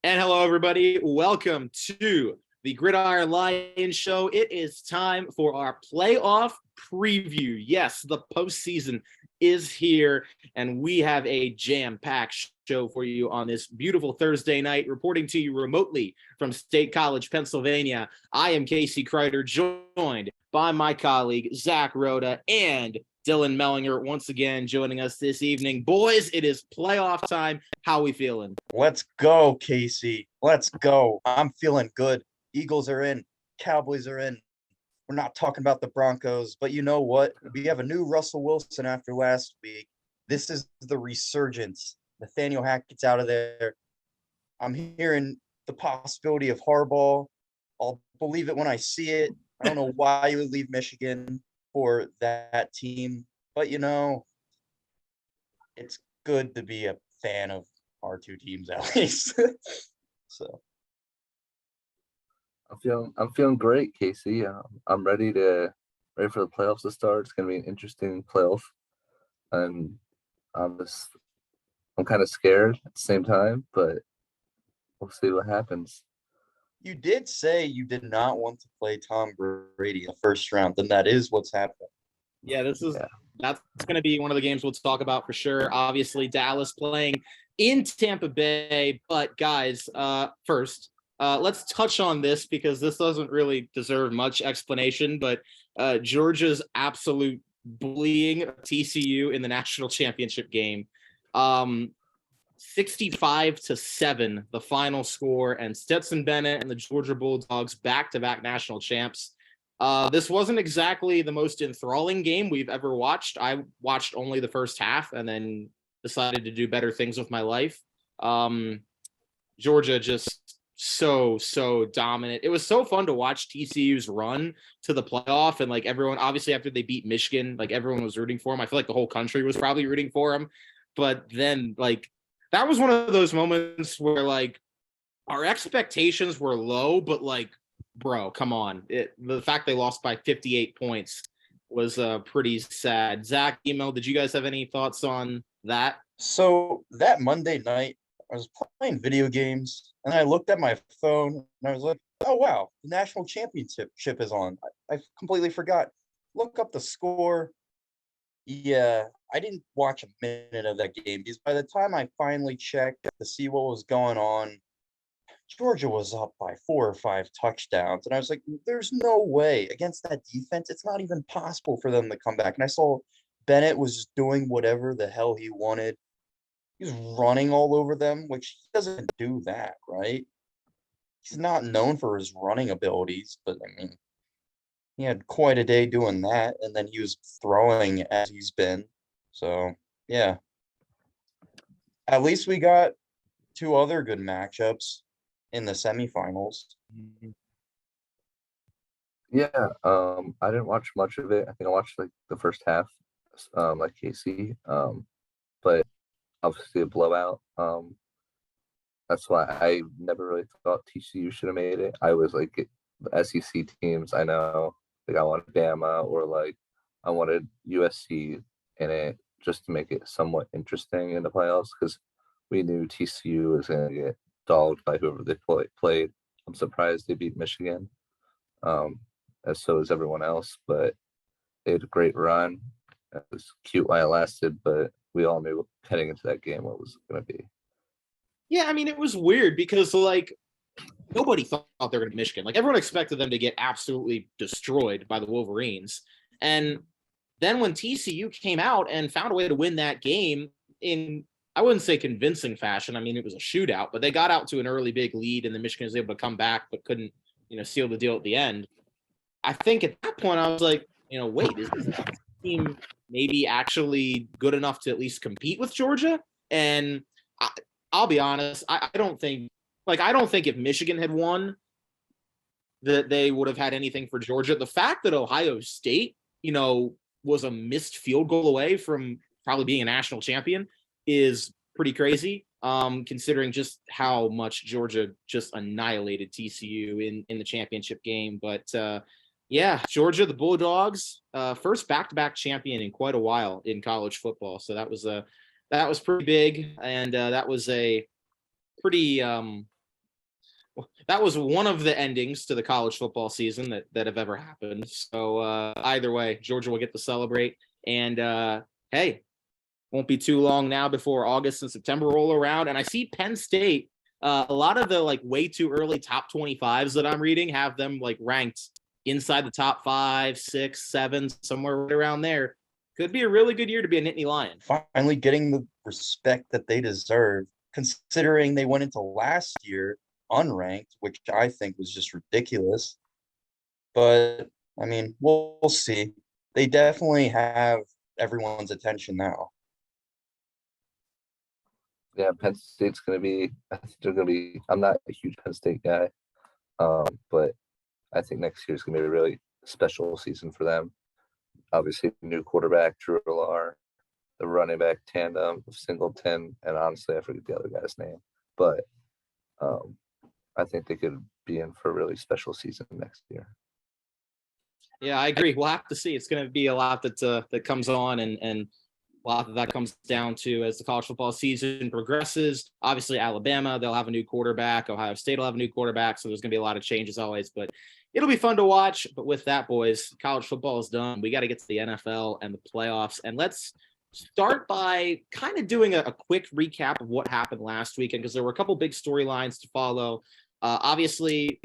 And hello, everybody. Welcome to the Gridiron Lion Show. It is time for our playoff preview. Yes, the postseason is here, and we have a jam-packed show for you on this beautiful Thursday night. Reporting to you remotely from State College, Pennsylvania, I am Casey Kreider, joined by my colleague, Zach Rhoda, and Dylan Mellinger once again joining us this evening. Boys, it is playoff time. How we feeling? Let's go, Casey. Let's go. I'm feeling good. Eagles are in. Cowboys are in. We're not talking about the Broncos, but you know what? We have a new Russell Wilson after last week. This is the resurgence. Nathaniel Hackett's out of there. I'm hearing the possibility of Harbaugh. I'll believe it when I see it. I don't know why you would leave Michigan for that team, but it's good to be a fan of our two teams at least. So I'm feeling great, Casey. I'm ready for the playoffs to start. It's gonna be an interesting playoff, and I'm kind of scared at the same time, but we'll see what happens. you did say you did not want to play Tom Brady in the first round, then that is what's happening. Yeah, that's going to be one of the games we'll talk about for sure. Obviously, Dallas playing in Tampa Bay. But guys, first, let's touch on this because this doesn't really deserve much explanation. But Georgia's absolute bullying of TCU in the national championship game. 65-7, the final score, and Stetson Bennett and the Georgia Bulldogs back-to-back national champs. This wasn't exactly the most enthralling game we've ever watched. I watched only the first half and then decided to do better things with my life. Georgia just so dominant. It was so fun to watch TCU's run to the playoff, and like everyone, obviously after they beat Michigan, like everyone was rooting for them. I feel like the whole country was probably rooting for them. But then like that was one of those moments where like our expectations were low, but like, bro, come on. The fact they lost by 58 points was pretty sad. Zach, Emo, did you guys have any thoughts on that? So that Monday night, I was playing video games and I looked at my phone and I was like, oh, wow, the national championship is on. I completely forgot. Look up the score. Yeah, I didn't watch a minute of that game because by the time I finally checked to see what was going on, Georgia was up by 4 or 5 touchdowns. And I was like, there's no way against that defense. It's not even possible for them to come back. And I saw Bennett was just doing whatever the hell he wanted. He was running all over them, which he doesn't do that, right? He's not known for his running abilities, but I mean, he had quite a day doing that. And then he was throwing as he's been. So, yeah. At least we got two other good matchups in the semifinals. Yeah, I didn't watch much of it. I think I watched like the first half, like Casey. But obviously a blowout. That's why I never really thought TCU should have made it. I was like the SEC teams. I know, like I wanted Bama or like I wanted USC in it just to make it somewhat interesting in the playoffs because we knew TCU was going to get dogged by whoever they played. I'm surprised they beat Michigan, as so is everyone else. But they had a great run. It was cute while it lasted, but we all knew heading into that game what it was going to be. Yeah, I mean, it was weird because like nobody thought they were going to Michigan. Like everyone expected them to get absolutely destroyed by the Wolverines. And then when TCU came out and found a way to win that game in, I wouldn't say convincing fashion. I mean, it was a shootout, but they got out to an early big lead and then Michigan was able to come back, but couldn't, seal the deal at the end. I think at that point I was like, wait, is this team maybe actually good enough to at least compete with Georgia? And I'll be honest, I don't think if Michigan had won that they would have had anything for Georgia. The fact that Ohio State, was a missed field goal away from probably being a national champion is pretty crazy, considering just how much Georgia just annihilated TCU in the championship game. But yeah, Georgia, the Bulldogs, first back-to-back champion in quite a while in college football. So that was pretty big, and that was a pretty that was one of the endings to the college football season that have ever happened. So either way, Georgia will get to celebrate. And hey, won't be too long now before August and September roll around. And I see Penn State, a lot of the like way too early top 25s that I'm reading have them like ranked inside the top 5, 6, 7, somewhere right around there. Could be a really good year to be a Nittany Lion. Finally getting the respect that they deserve, considering they went into last year unranked, which I think was just ridiculous. But I mean, we'll see. They definitely have everyone's attention now. Yeah, Penn State's gonna be. I think they're gonna be. I'm not a huge Penn State guy, but I think next year's gonna be a really special season for them. Obviously, new quarterback Drew Lar, the running back tandem of Singleton, and honestly, I forget the other guy's name, but I think they could be in for a really special season next year. Yeah, I agree. We'll have to see. It's going to be a lot that comes on, and a lot that comes down to as the college football season progresses. Obviously, Alabama, they'll have a new quarterback. Ohio State will have a new quarterback. So there's going to be a lot of changes always, but it'll be fun to watch. But with that, boys, college football is done. We got to get to the NFL and the playoffs. And let's start by kind of doing a quick recap of what happened last weekend, because there were a couple big storylines to follow. Obviously,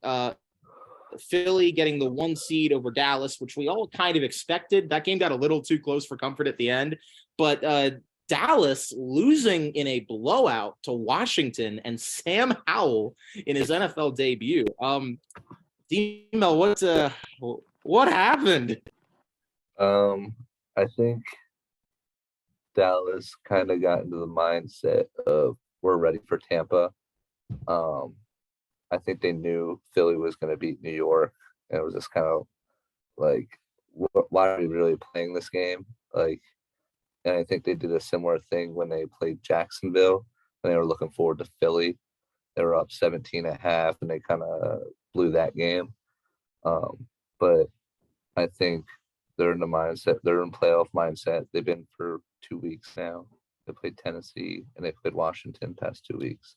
Philly getting the 1 seed over Dallas, which we all kind of expected. That game got a little too close for comfort at the end, but Dallas losing in a blowout to Washington and Sam Howell in his NFL debut. D-Mel, what happened? I think Dallas kind of got into the mindset of we're ready for Tampa. I think they knew Philly was going to beat New York, and it was just kind of like, why are we really playing this game? Like, and I think they did a similar thing when they played Jacksonville, and they were looking forward to Philly. They were up 17.5, and they kind of blew that game. But I think they're in the mindset, they're in playoff mindset. They've been for 2 weeks now. They played Tennessee and they played Washington past 2 weeks.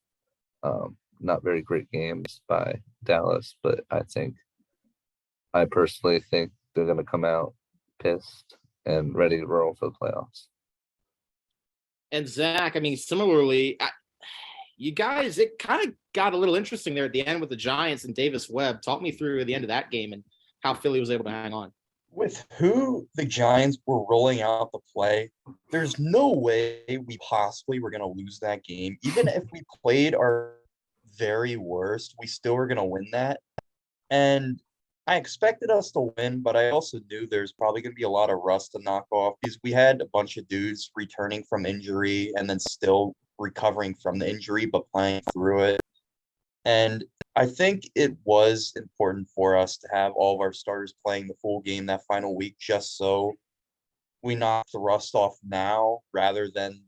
Not very great games by Dallas, but I personally think they're going to come out pissed and ready to roll for the playoffs. And Zach, I mean, similarly, you guys, it kind of got a little interesting there at the end with the Giants and Davis Webb. Talk me through the end of that game and how Philly was able to hang on. With who the Giants were rolling out the play, there's no way we possibly were going to lose that game. Even if we played our very worst, we still were going to win that. And I expected us to win, but I also knew there's probably going to be a lot of rust to knock off because we had a bunch of dudes returning from injury and then still recovering from the injury, but playing through it. And I think it was important for us to have all of our starters playing the full game that final week, just so we knock the rust off now rather than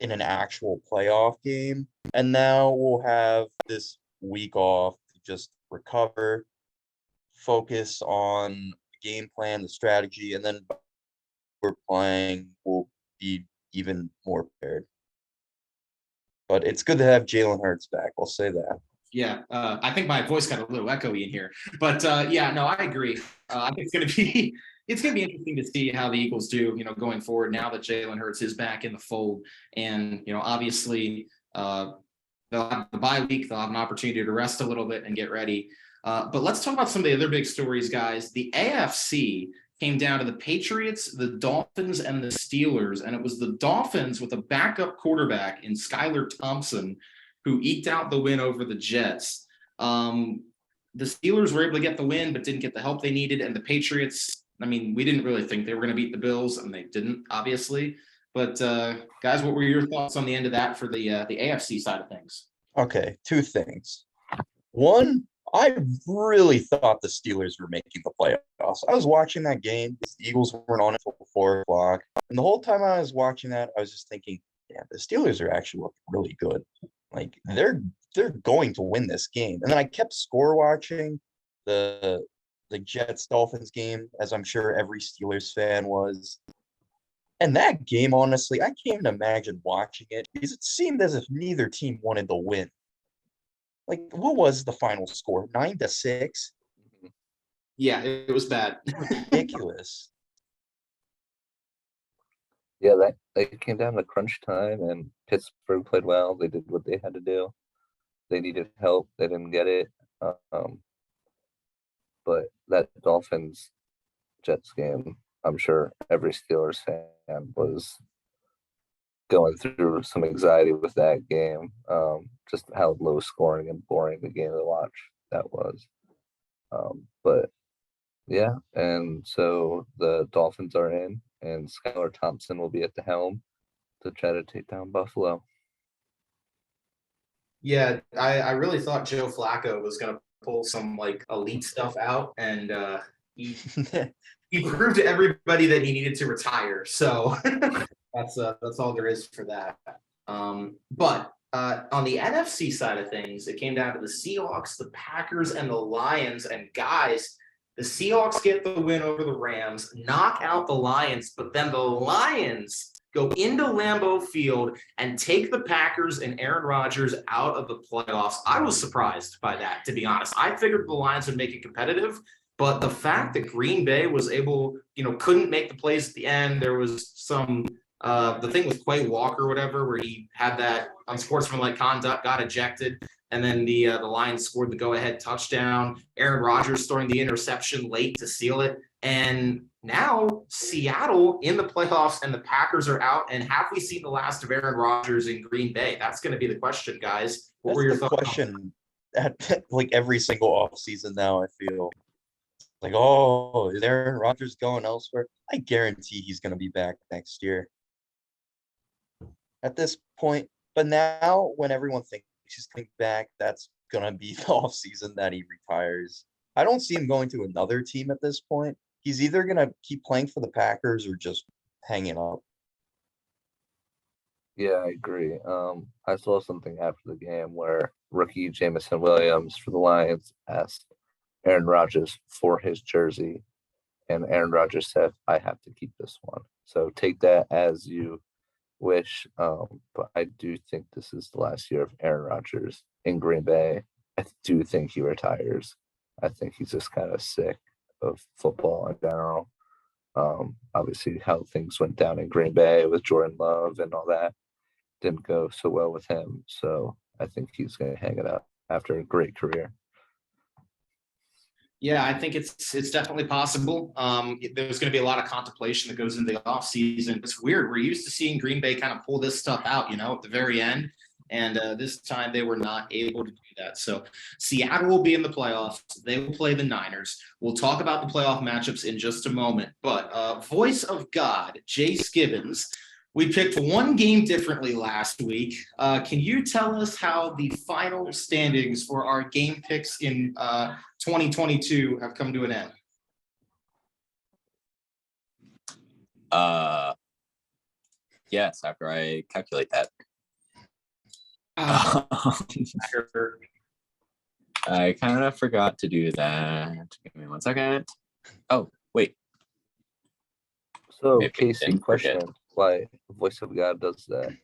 in an actual playoff game. And now we'll have this week off to just recover, focus on the game plan, the strategy, and then we're playing, we'll be even more prepared. But it's good to have Jalen Hurts back. I'll say that. Yeah, I think my voice got a little echoey in here, but yeah, no, I agree. I think it's going to be interesting to see how the Eagles do, going forward now that Jalen Hurts is back in the fold, and obviously they'll have the bye week, they'll have an opportunity to rest a little bit and get ready. But let's talk about some of the other big stories, guys. The AFC came down to the Patriots, the Dolphins, and the Steelers, and it was the Dolphins with a backup quarterback in Skylar Thompson who eked out the win over the Jets. The Steelers were able to get the win, but didn't get the help they needed. And the Patriots, I mean, we didn't really think they were going to beat the Bills, and they didn't, obviously. But guys, what were your thoughts on the end of that for the AFC side of things? Okay, 2 things. One, I really thought the Steelers were making the playoffs. I was watching that game. The Eagles weren't on until 4 o'clock. And the whole time I was watching that, I was just thinking, yeah, the Steelers are actually looking really good. Like, they're going to win this game. And then I kept score watching the Jets-Dolphins game, as I'm sure every Steelers fan was. And that game, honestly, I can't even imagine watching it because it seemed as if neither team wanted to win. Like, what was the final score? 9-6? Yeah, it was bad. Ridiculous. Yeah, that it came down to crunch time, and Pittsburgh played well. They did what they had to do. They needed help. They didn't get it. Um, but that Dolphins Jets game, I'm sure every Steelers fan was going through some anxiety with that game. Just how low scoring and boring the game to watch that was. But yeah, and so the Dolphins are in, and Skylar Thompson will be at the helm to try to take down Buffalo. Yeah, I really thought Joe Flacco was gonna pull some like elite stuff out, and he he proved to everybody that he needed to retire. So that's all there is for that. But on the NFC side of things, it came down to the Seahawks, the Packers, and the Lions. And guys, the Seahawks get the win over the Rams, knock out the Lions, but then the Lions go into Lambeau Field and take the Packers and Aaron Rodgers out of the playoffs. I was surprised by that, to be honest. I figured the Lions would make it competitive, but the fact that Green Bay was able, couldn't make the plays at the end, there was some the thing with Quay Walker or whatever, where he had that unsportsmanlike conduct, got ejected, and then the Lions scored the go-ahead touchdown. Aaron Rodgers throwing the interception late to seal it. And now Seattle in the playoffs and the Packers are out. And have we seen the last of Aaron Rodgers in Green Bay? That's going to be the question, guys. What were your thoughts? Question at like every single offseason now, I feel. Like, oh, is Aaron Rodgers going elsewhere? I guarantee he's going to be back next year. At this point, but now when everyone thinks he's coming back, that's going to be the offseason that he retires. I don't see him going to another team at this point. He's either going to keep playing for the Packers or just hanging up. Yeah, I agree. I saw something after the game where rookie Jamison Williams for the Lions asked Aaron Rodgers for his jersey, and Aaron Rodgers said, "I have to keep this one." So take that as you wish. But I do think this is the last year of Aaron Rodgers in Green Bay. I do think he retires. I think he's just kind of sick of football in general. Obviously, how things went down in Green Bay with Jordan Love and all that didn't go so well with him. So I think he's going to hang it up after a great career. Yeah, I think it's definitely possible. There's going to be a lot of contemplation that goes into the offseason. It's weird. We're used to seeing Green Bay kind of pull this stuff out, at the very end. And this time they were not able to do that. So Seattle will be in the playoffs. They will play the Niners. We'll talk about the playoff matchups in just a moment. But voice of God, Jace Gibbons, we picked one game differently last week. Can you tell us how the final standings for our game picks in 2022 have come to an end? Yes, after I calculate that. I kind of forgot to do that. Give me 1 second. Oh, wait. So, Maybe Casey, question: why Voice of God does that?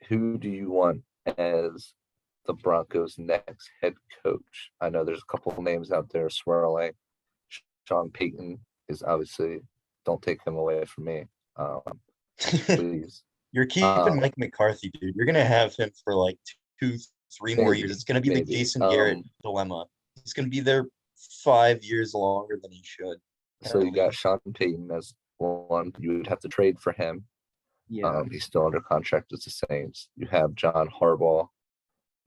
Who do you want as the Broncos' next head coach? I know there's a couple of names out there swirling. Sean Payton is obviously, don't take him away from me, please. You're keeping Mike McCarthy, dude. You're gonna have him for like 2-3 more years. It's gonna be the Jason Garrett dilemma. He's gonna be there 5 years longer than he should. So you got Sean Payton as one. You would have to trade for him. Yeah. He's still under contract with the Saints. You have John Harbaugh,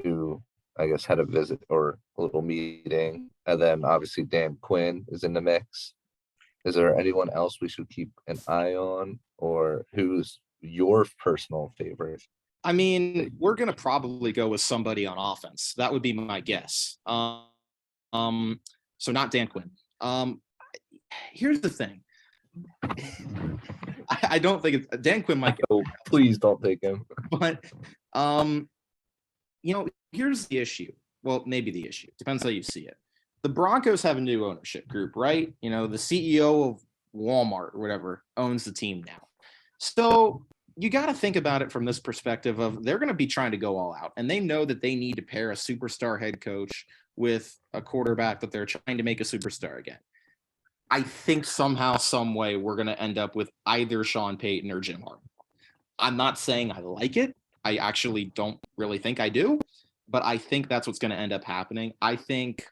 who I guess had a visit or a little meeting, and then obviously Dan Quinn is in the mix. Is there anyone else we should keep an eye on, or who's your personal favorite? I mean, we're going to probably go with somebody on offense. That would be my guess. So not Dan Quinn. Here's the thing. I don't think it's Dan Quinn might go. Please don't take him. But here's the issue. Well, maybe the issue. Depends how you see it. The Broncos have a new ownership group, right? The CEO of Walmart or whatever owns the team now. So you got to think about it from this perspective of they're going to be trying to go all out, and they know that they need to pair a superstar head coach with a quarterback that they're trying to make a superstar again. I think somehow, some way, we're going to end up with either Sean Payton or Jim Harbaugh. I'm not saying I like it. I actually don't really think I do, but I think that's what's going to end up happening. I think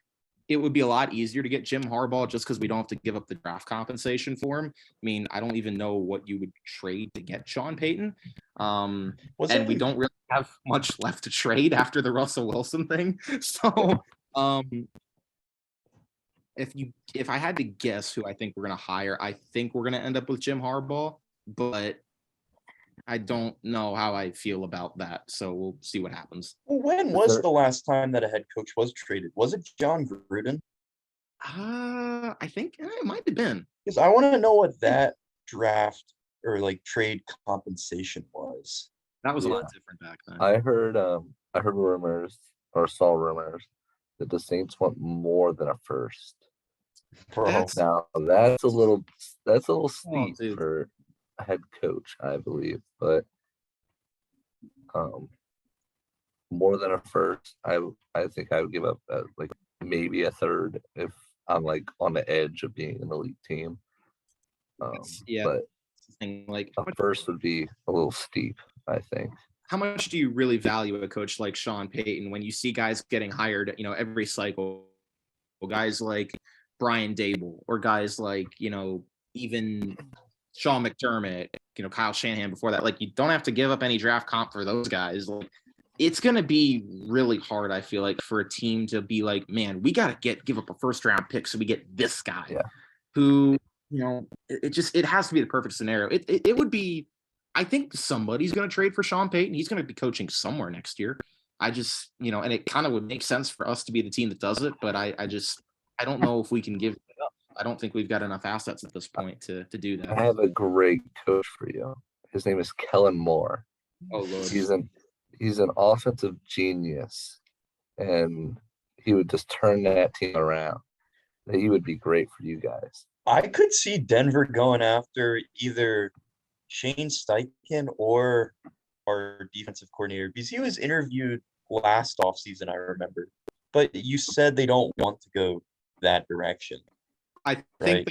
it would be a lot easier to get Jim Harbaugh just because we don't have to give up the draft compensation for him. I mean, I don't even know what you would trade to get Sean Payton. And we don't really have much left to trade after the Russell Wilson thing. So if I had to guess who I think we're going to hire, I think we're going to end up with Jim Harbaugh, but I don't know how I feel about that. So we'll see what happens. Well, when was the last time that a head coach was traded? Was it John Gruden? I think it might have been. Because I want to know what that draft or like trade compensation was. That was a lot different back then. I heard rumors or saw rumors that the Saints want more than a first. Bro, Now that's a little steep for a head coach, I believe, but more than a first, I think I would give up like maybe a third if I'm like on the edge of being an elite team. But like a first would be a little steep, I think. How much do you really value a coach like Sean Payton when you see guys getting hired, every cycle? Guys like Brian Dable or guys like, even Sean McDermott, Kyle Shanahan before that. Like, you don't have to give up any draft comp for those guys. Like, it's going to be really hard, I feel like, for a team to be like, man, we got to give up a first round pick so we get this guy who, it has to be the perfect scenario. It would be, I think somebody's going to trade for Sean Payton. He's going to be coaching somewhere next year. I just, and it kind of would make sense for us to be the team that does it, but I don't know if we can give it up. I don't think we've got enough assets at this point to do that. I have a great coach for you. His name is Kellen Moore. Oh, Lord. He's an offensive genius, and he would just turn that team around. He would be great for you guys. I could see Denver going after either Shane Steichen or our defensive coordinator, because he was interviewed last offseason, I remember. But you said they don't want to go that direction. I think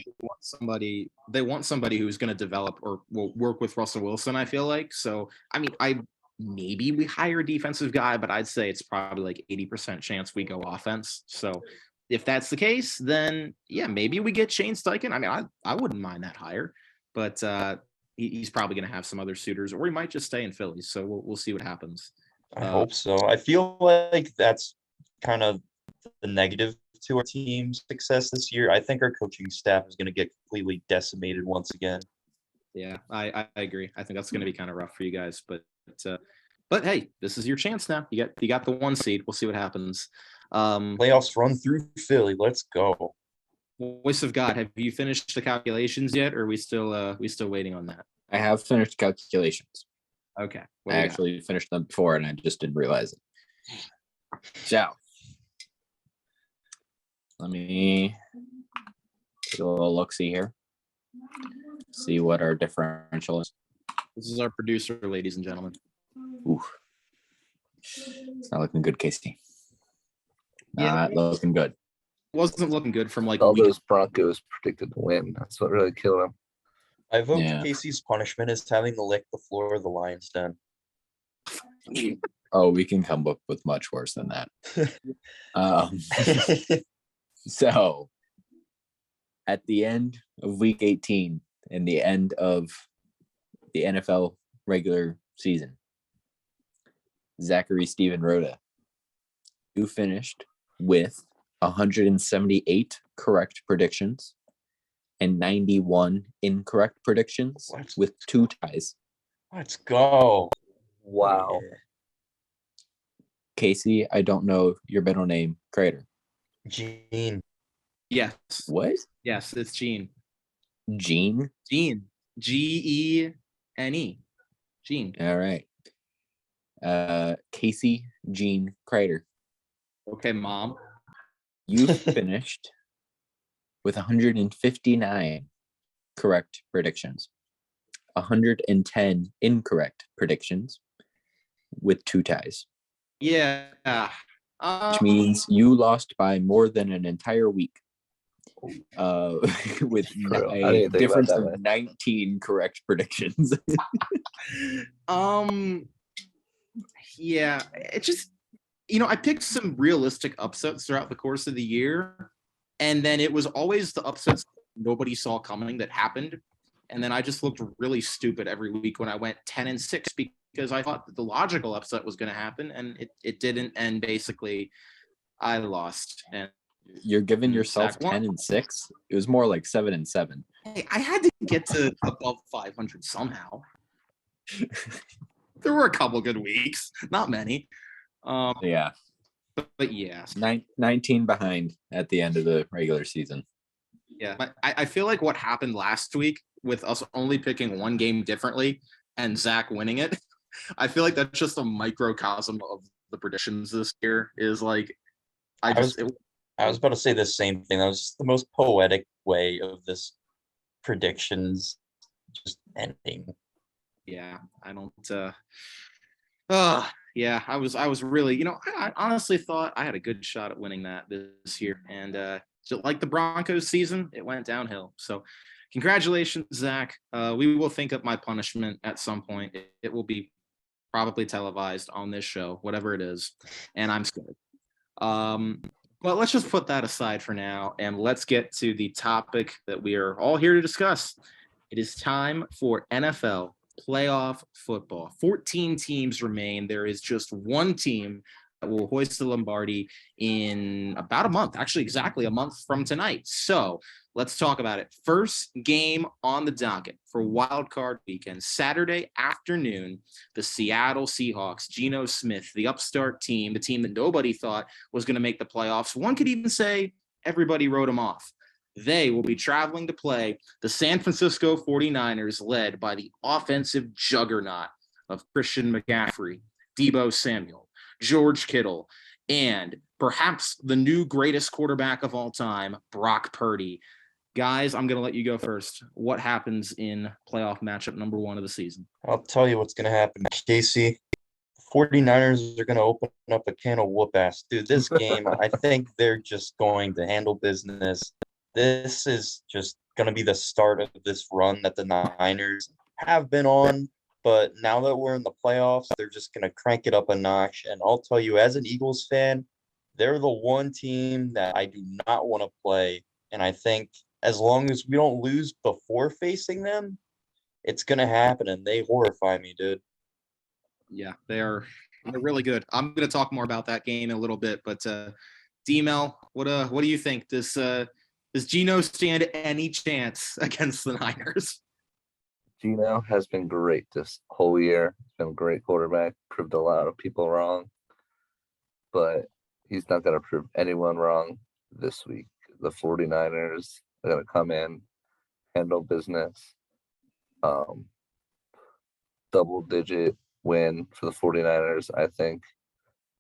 they want somebody who's going to develop or will work with Russell Wilson, I feel like. So, I mean, maybe we hire a defensive guy, but I'd say it's probably like 80% chance we go offense. So if that's the case, then yeah, maybe we get Shane Steichen. I mean, I wouldn't mind that hire, but he's probably going to have some other suitors, or he might just stay in Philly. So we'll see what happens. I hope so. I feel like that's kind of the negative to our team's success this year. I think our coaching staff is going to get completely decimated once again. Yeah, I agree. I think that's going to be kind of rough for you guys, but hey, this is your chance now. You got the 1 seed. We'll see what happens. Playoffs run through Philly. Let's go. Voice of God, have you finished the calculations yet, or are we still waiting on that? I have finished calculations. Okay. I actually finished them before, and I just didn't realize it. So, let me take a little look-see here. See what our differential is. This is our producer, ladies and gentlemen. Ooh. It's not looking good, Casey. Not looking good. Wasn't looking good from like all those Broncos predicted to win. That's what really killed them. I vote Casey's punishment is having to lick the floor of the Lions Den. Oh, we can come up with much worse than that. So, at the end of Week 18 and the end of the NFL regular season, Zachary Steven Rhoda, who finished with 178 correct predictions and 91 incorrect predictions with 2 ties. Let's go. Wow. Yeah. Casey, I don't know your middle name, Crater. Gene. Yes. What? Yes, it's Gene. Gene? Gene. Gene. Gene. All right. Casey Gene Crater. Okay, Mom. You finished with 159 correct predictions. 110 incorrect predictions with 2 ties, Yeah. which means you lost by more than an entire week. With True. I didn't a even think about difference that of way. 19 correct predictions. Yeah, it just, I picked some realistic upsets throughout the course of the year, and then it was always the upsets nobody saw coming that happened. And then I just looked really stupid every week when I went 10-6 because I thought that the logical upset was going to happen, and it didn't. And basically, I lost. And You're giving yourself Zach won. 10-6. It was more like 7-7. Hey, I had to get to above 500 somehow. There were a couple good weeks, not many. Yeah, But yeah, 19 behind at the end of the regular season. yeah. But I feel like what happened last week with us only picking one game differently and Zach winning it, I feel like that's just a microcosm of the predictions this year. Is like, I was about to say the same thing. That was just the most poetic way of this predictions just ending. Yeah, I don't. Yeah, I was really, I honestly thought I had a good shot at winning that this year, and just like the Broncos season, it went downhill. So, congratulations, Zach. We will think up my punishment at some point. It will be probably televised on this show, whatever it is, and I'm scared. But let's just put that aside for now, and let's get to the topic that we are all here to discuss. It is time for NFL playoff football. 14 teams remain. There is just one team that will hoist the Lombardi in about a month, actually exactly a month from tonight. So let's talk about it. First game on the docket for Wild Card Weekend, Saturday afternoon, the Seattle Seahawks, Geno Smith, the upstart team, the team that nobody thought was going to make the playoffs. One could even say everybody wrote them off. They will be traveling to play the San Francisco 49ers, led by the offensive juggernaut of Christian McCaffrey, Deebo Samuel, George Kittle, and perhaps the new greatest quarterback of all time, Brock Purdy. Guys, I'm going to let you go first. What happens in playoff matchup number 1 of the season? I'll tell you what's going to happen, Casey. 49ers are going to open up a can of whoop ass. Dude, this game, I think they're just going to handle business. This is just going to be the start of this run that the Niners have been on. But now that we're in the playoffs, they're just going to crank it up a notch. And I'll tell you, as an Eagles fan, they're the one team that I do not want to play. And I think as long as we don't lose before facing them, it's going to happen. And they horrify me, dude. Yeah, they're really good. I'm going to talk more about that game in a little bit. But D-Mel, what do you think? Does Geno stand any chance against the Niners? Geno has been great this whole year. He's been a great quarterback, proved a lot of people wrong, but he's not going to prove anyone wrong this week. The 49ers are going to come in, handle business, double-digit win for the 49ers, I think.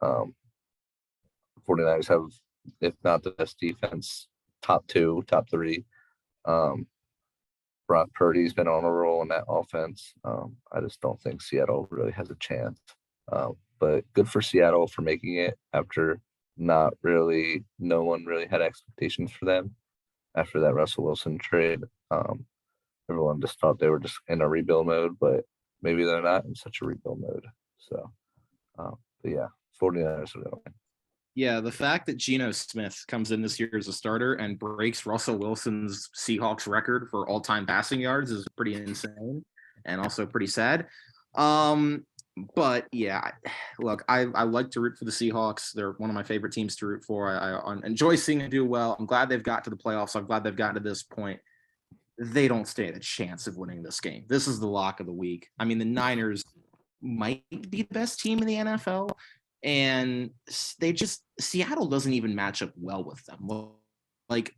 49ers have, if not the best defense, top 2, top 3. Brock Purdy's been on a roll in that offense. I just don't think Seattle really has a chance. But good for Seattle for making it after no one really had expectations for them after that Russell Wilson trade. Everyone just thought they were just in a rebuild mode, but maybe they're not in such a rebuild mode. So, but yeah, 49ers are going to win. Yeah, the fact that Geno Smith comes in this year as a starter and breaks Russell Wilson's Seahawks record for all-time passing yards is pretty insane and also pretty sad. But yeah, look, I like to root for the Seahawks. They're one of my favorite teams to root for. I enjoy seeing them do well. I'm glad they've got to the playoffs. I'm glad they've gotten to this point. They don't stand a chance of winning this game. This is the lock of the week. I mean, the Niners might be the best team in the NFL. And Seattle doesn't even match up well with them. Like,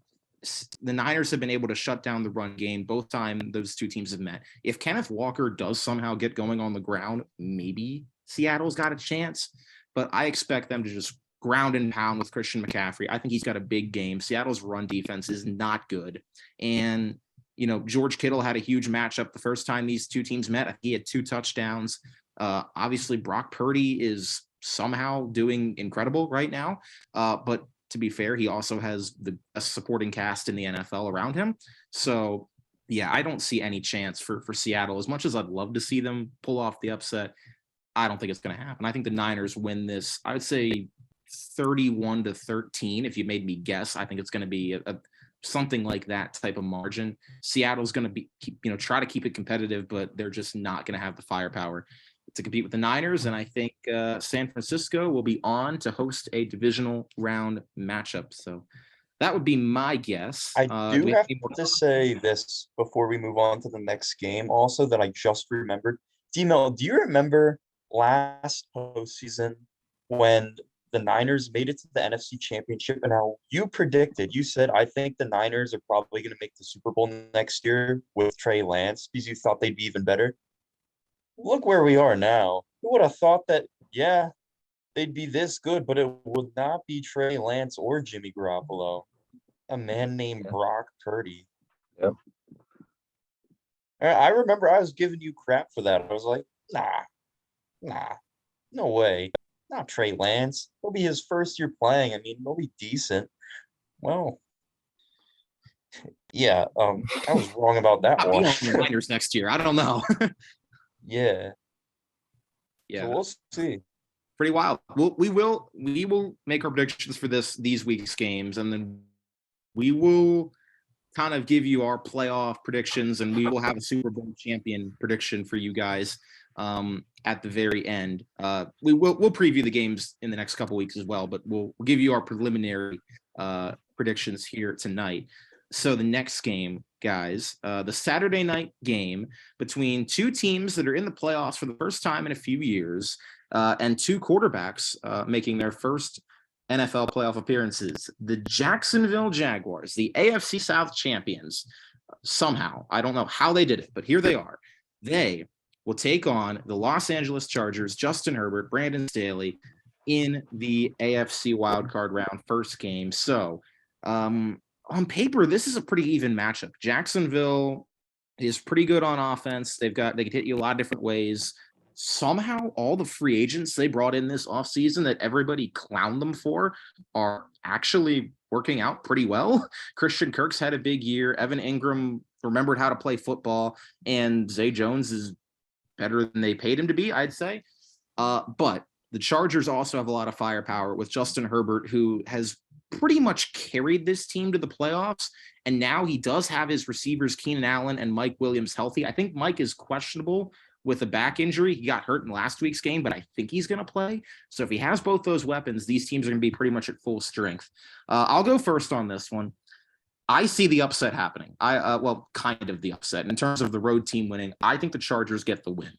the Niners have been able to shut down the run game both times those two teams have met. If Kenneth Walker does somehow get going on the ground, maybe Seattle's got a chance. But I expect them to just ground and pound with Christian McCaffrey. I think he's got a big game. Seattle's run defense is not good. And, George Kittle had a huge matchup the first time these two teams met. He had 2 touchdowns. Obviously, Brock Purdy is somehow doing incredible right now. But to be fair, he also has the best supporting cast in the NFL around him. So, yeah, I don't see any chance for Seattle. As much as I'd love to see them pull off the upset, I don't think it's going to happen. I think the Niners win this. I would say 31-13. If you made me guess, I think it's going to be a something like that type of margin. Seattle's going to try to keep it competitive, but they're just not going to have the firepower to compete with the Niners. And I think San Francisco will be on to host a divisional round matchup. So that would be my guess. I do have to say this before we move on to the next game also that I just remembered. D-Mel, do you remember last postseason when the Niners made it to the NFC Championship, and how you said, I think the Niners are probably going to make the Super Bowl next year with Trey Lance because you thought they'd be even better? Look where we are now. Who would have thought that, yeah, they'd be this good, but it would not be Trey Lance or Jimmy Garoppolo. A man named Brock Purdy. Yep. I remember I was giving you crap for that. I was like, nah, no way. Not Trey Lance. He'll be his first year playing. I mean, he'll be decent. Well, yeah, I was wrong about that I'll be one. on the Niners next year. I don't know. Yeah. Yeah. So we'll see. Pretty wild. We will make our predictions for these week's games, and then we will kind of give you our playoff predictions, and we will have a Super Bowl champion prediction for you guys at the very end. We'll preview the games in the next couple weeks as well, but we'll give you our preliminary predictions here tonight. So the next game, guys, the Saturday night game between 2 teams that are in the playoffs for the first time in a few years, and 2 quarterbacks making their first NFL playoff appearances. The Jacksonville Jaguars, the AFC South champions, somehow, I don't know how they did it, but here they are. They will take on the Los Angeles Chargers, Justin Herbert, Brandon Staley, in the AFC wildcard round first game. So on paper, this is a pretty even matchup. Jacksonville is pretty good on offense. They can hit you a lot of different ways. Somehow all the free agents they brought in this offseason that everybody clowned them for are actually working out pretty well. Christian Kirk's had a big year. Evan Ingram remembered how to play football, and Zay Jones is better than they paid him to be, I'd say. But the Chargers also have a lot of firepower with Justin Herbert, who has pretty much carried this team to the playoffs. And now he does have his receivers, Keenan Allen and Mike Williams, healthy. I think Mike is questionable with a back injury. He got hurt in last week's game, but I think he's going to play. So if he has both those weapons, these teams are going to be pretty much at full strength. I'll go first on this one. I see the upset happening. Kind of the upset. In terms of the road team winning, I think the Chargers get the win.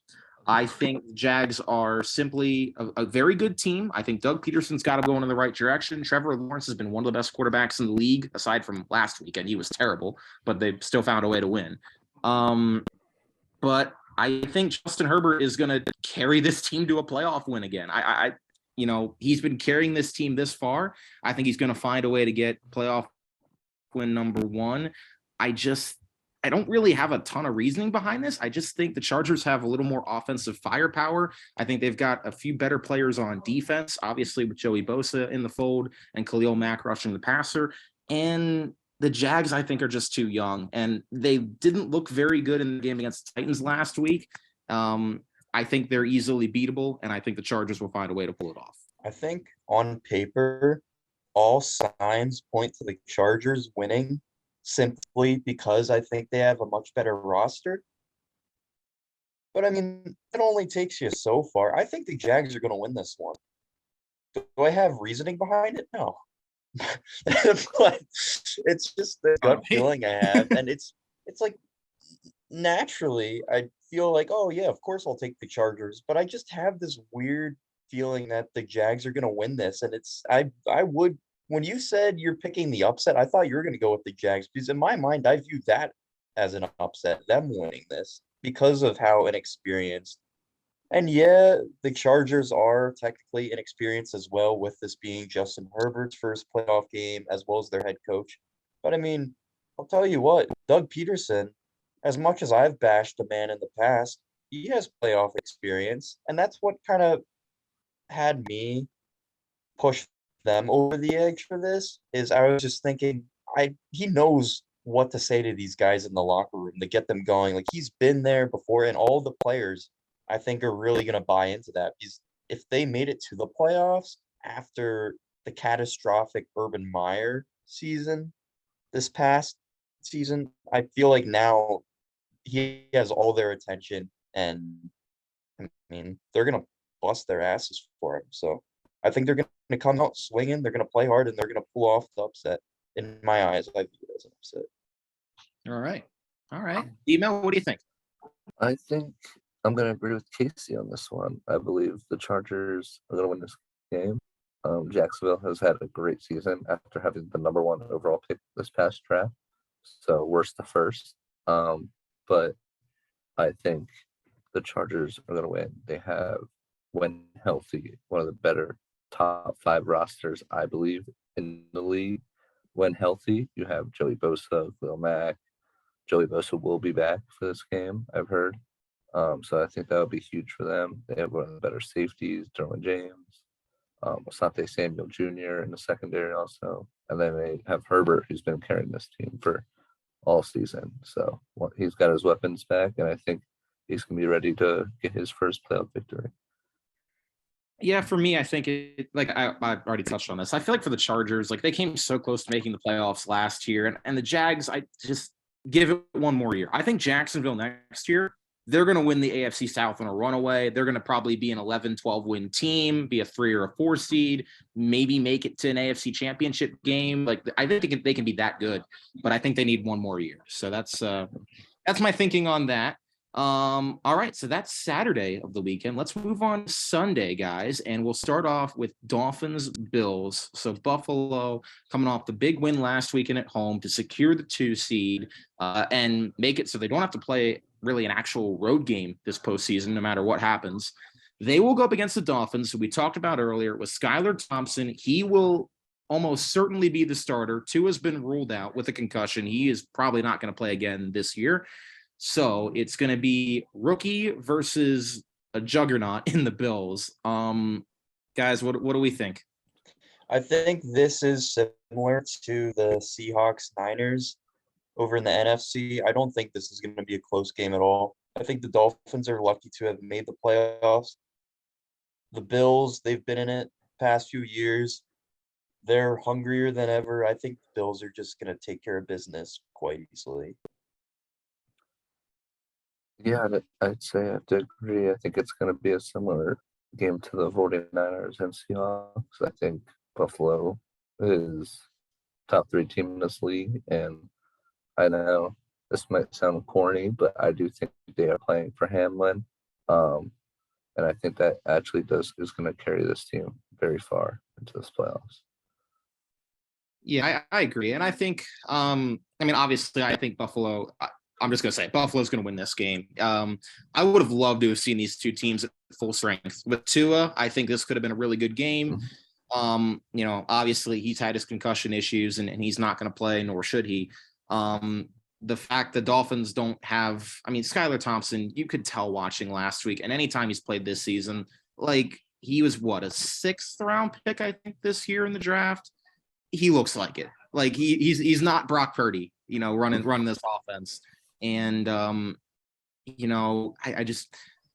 I think the Jags are simply a very good team. I think Doug Peterson's got to go in the right direction. Trevor Lawrence has been one of the best quarterbacks in the league, aside from last weekend. He was terrible, but they still found a way to win. But I think Justin Herbert is going to carry this team to a playoff win again. He's been carrying this team this far. I think he's going to find a way to get playoff win number 1. I don't really have a ton of reasoning behind this. I just think the Chargers have a little more offensive firepower. I think they've got a few better players on defense, obviously with Joey Bosa in the fold and Khalil Mack rushing the passer. And the Jags, I think, are just too young, and they didn't look very good in the game against the Titans last week. I think they're easily beatable, and I think the Chargers will find a way to pull it off. I think on paper, all signs point to the Chargers winning simply because I think they have a much better roster. But, I mean, it only takes you so far. I think the Jags are going to win this one. Do I have reasoning behind it? No. But it's just the gut feeling I have, and it's like naturally I feel like, oh yeah, of course I'll take the Chargers, but I just have this weird feeling that the Jags are going to win this, and I would, when you said you're picking the upset, I thought you were going to go with the Jags, because in my mind I view that as an upset, them winning this, because of how inexperienced. And yeah, the Chargers are technically inexperienced as well, with this being Justin Herbert's first playoff game, as well as their head coach. But I mean, I'll tell you what, Doug Peterson, as much as I've bashed the man in the past, he has playoff experience, and that's what kind of had me push them over the edge for this. Is I was just thinking, he knows what to say to these guys in the locker room to get them going. Like he's been there before, and all the players I think are really gonna buy into that. Because if they made it to the playoffs after the catastrophic Urban Meyer season this past season, I feel like now he has all their attention, and I mean they're gonna bust their asses for him. So I think they're gonna come out swinging. They're gonna play hard, and they're gonna pull off the upset. In my eyes, I view it as an upset. All right. All right. Email, what do you think? I think I'm going to agree with Casey on this one. I believe the Chargers are going to win this game. Jacksonville has had a great season after having the number 1 overall pick this past draft. So worst to first. But I think the Chargers are going to win. They have, when healthy, one of the better top 5 rosters, I believe, in the league. When healthy, you have Joey Bosa, Khalil Mack. Joey Bosa will be back for this game, I've heard. So I think that would be huge for them. They have one of the better safeties, Derwin James, Asante Samuel Jr. in the secondary also. And then they have Herbert, who's been carrying this team for all season. So he's got his weapons back, and I think he's going to be ready to get his first playoff victory. Yeah, for me, I think I already touched on this. I feel like for the Chargers, like they came so close to making the playoffs last year, and the Jags, I just give it one more year. I think Jacksonville next year, they're going to win the AFC South on a runaway. They're going to probably be an 11, 12 win team, be a 3 or a 4 seed, maybe make it to an AFC championship game. Like I think they can be that good, but I think they need one more year. So that's my thinking on that. All right, so that's Saturday of the weekend. Let's move on to Sunday, guys, and we'll start off with Dolphins Bills. So Buffalo coming off the big win last weekend at home to secure the 2 seed and make it so they don't have to play really an actual road game this postseason, no matter what happens. They will go up against the Dolphins, who we talked about earlier, with Skylar Thompson. He will almost certainly be the starter. Tua has been ruled out with a concussion. He is probably not going to play again this year. So it's going to be rookie versus a juggernaut in the Bills. Guys, what do we think? I think this is similar to the Seahawks-Niners over in the NFC. I don't think this is going to be a close game at all. I think the Dolphins are lucky to have made the playoffs. The Bills, they've been in it past few years. They're hungrier than ever. I think the Bills are just going to take care of business quite easily. Yeah, I'd say I have to agree. I think it's going to be a similar game to the 49ers and Seahawks. I think Buffalo is top 3 team in this league, and I know this might sound corny, but I do think they are playing for Hamlin, and I think that actually is going to carry this team very far into this playoffs. Yeah, I agree, and I think, obviously, I think Buffalo. I'm just going to say Buffalo's going to win this game. I would have loved to have seen these 2 teams at full strength. With Tua, I think this could have been a really good game. Obviously he's had his concussion issues and he's not going to play, nor should he. The fact the Dolphins don't have, Skylar Thompson, you could tell watching last week, and anytime he's played this season, like he was a 6th round pick, I think, this year in the draft. He looks like it. Like he's not Brock Purdy, running this offense. And, I just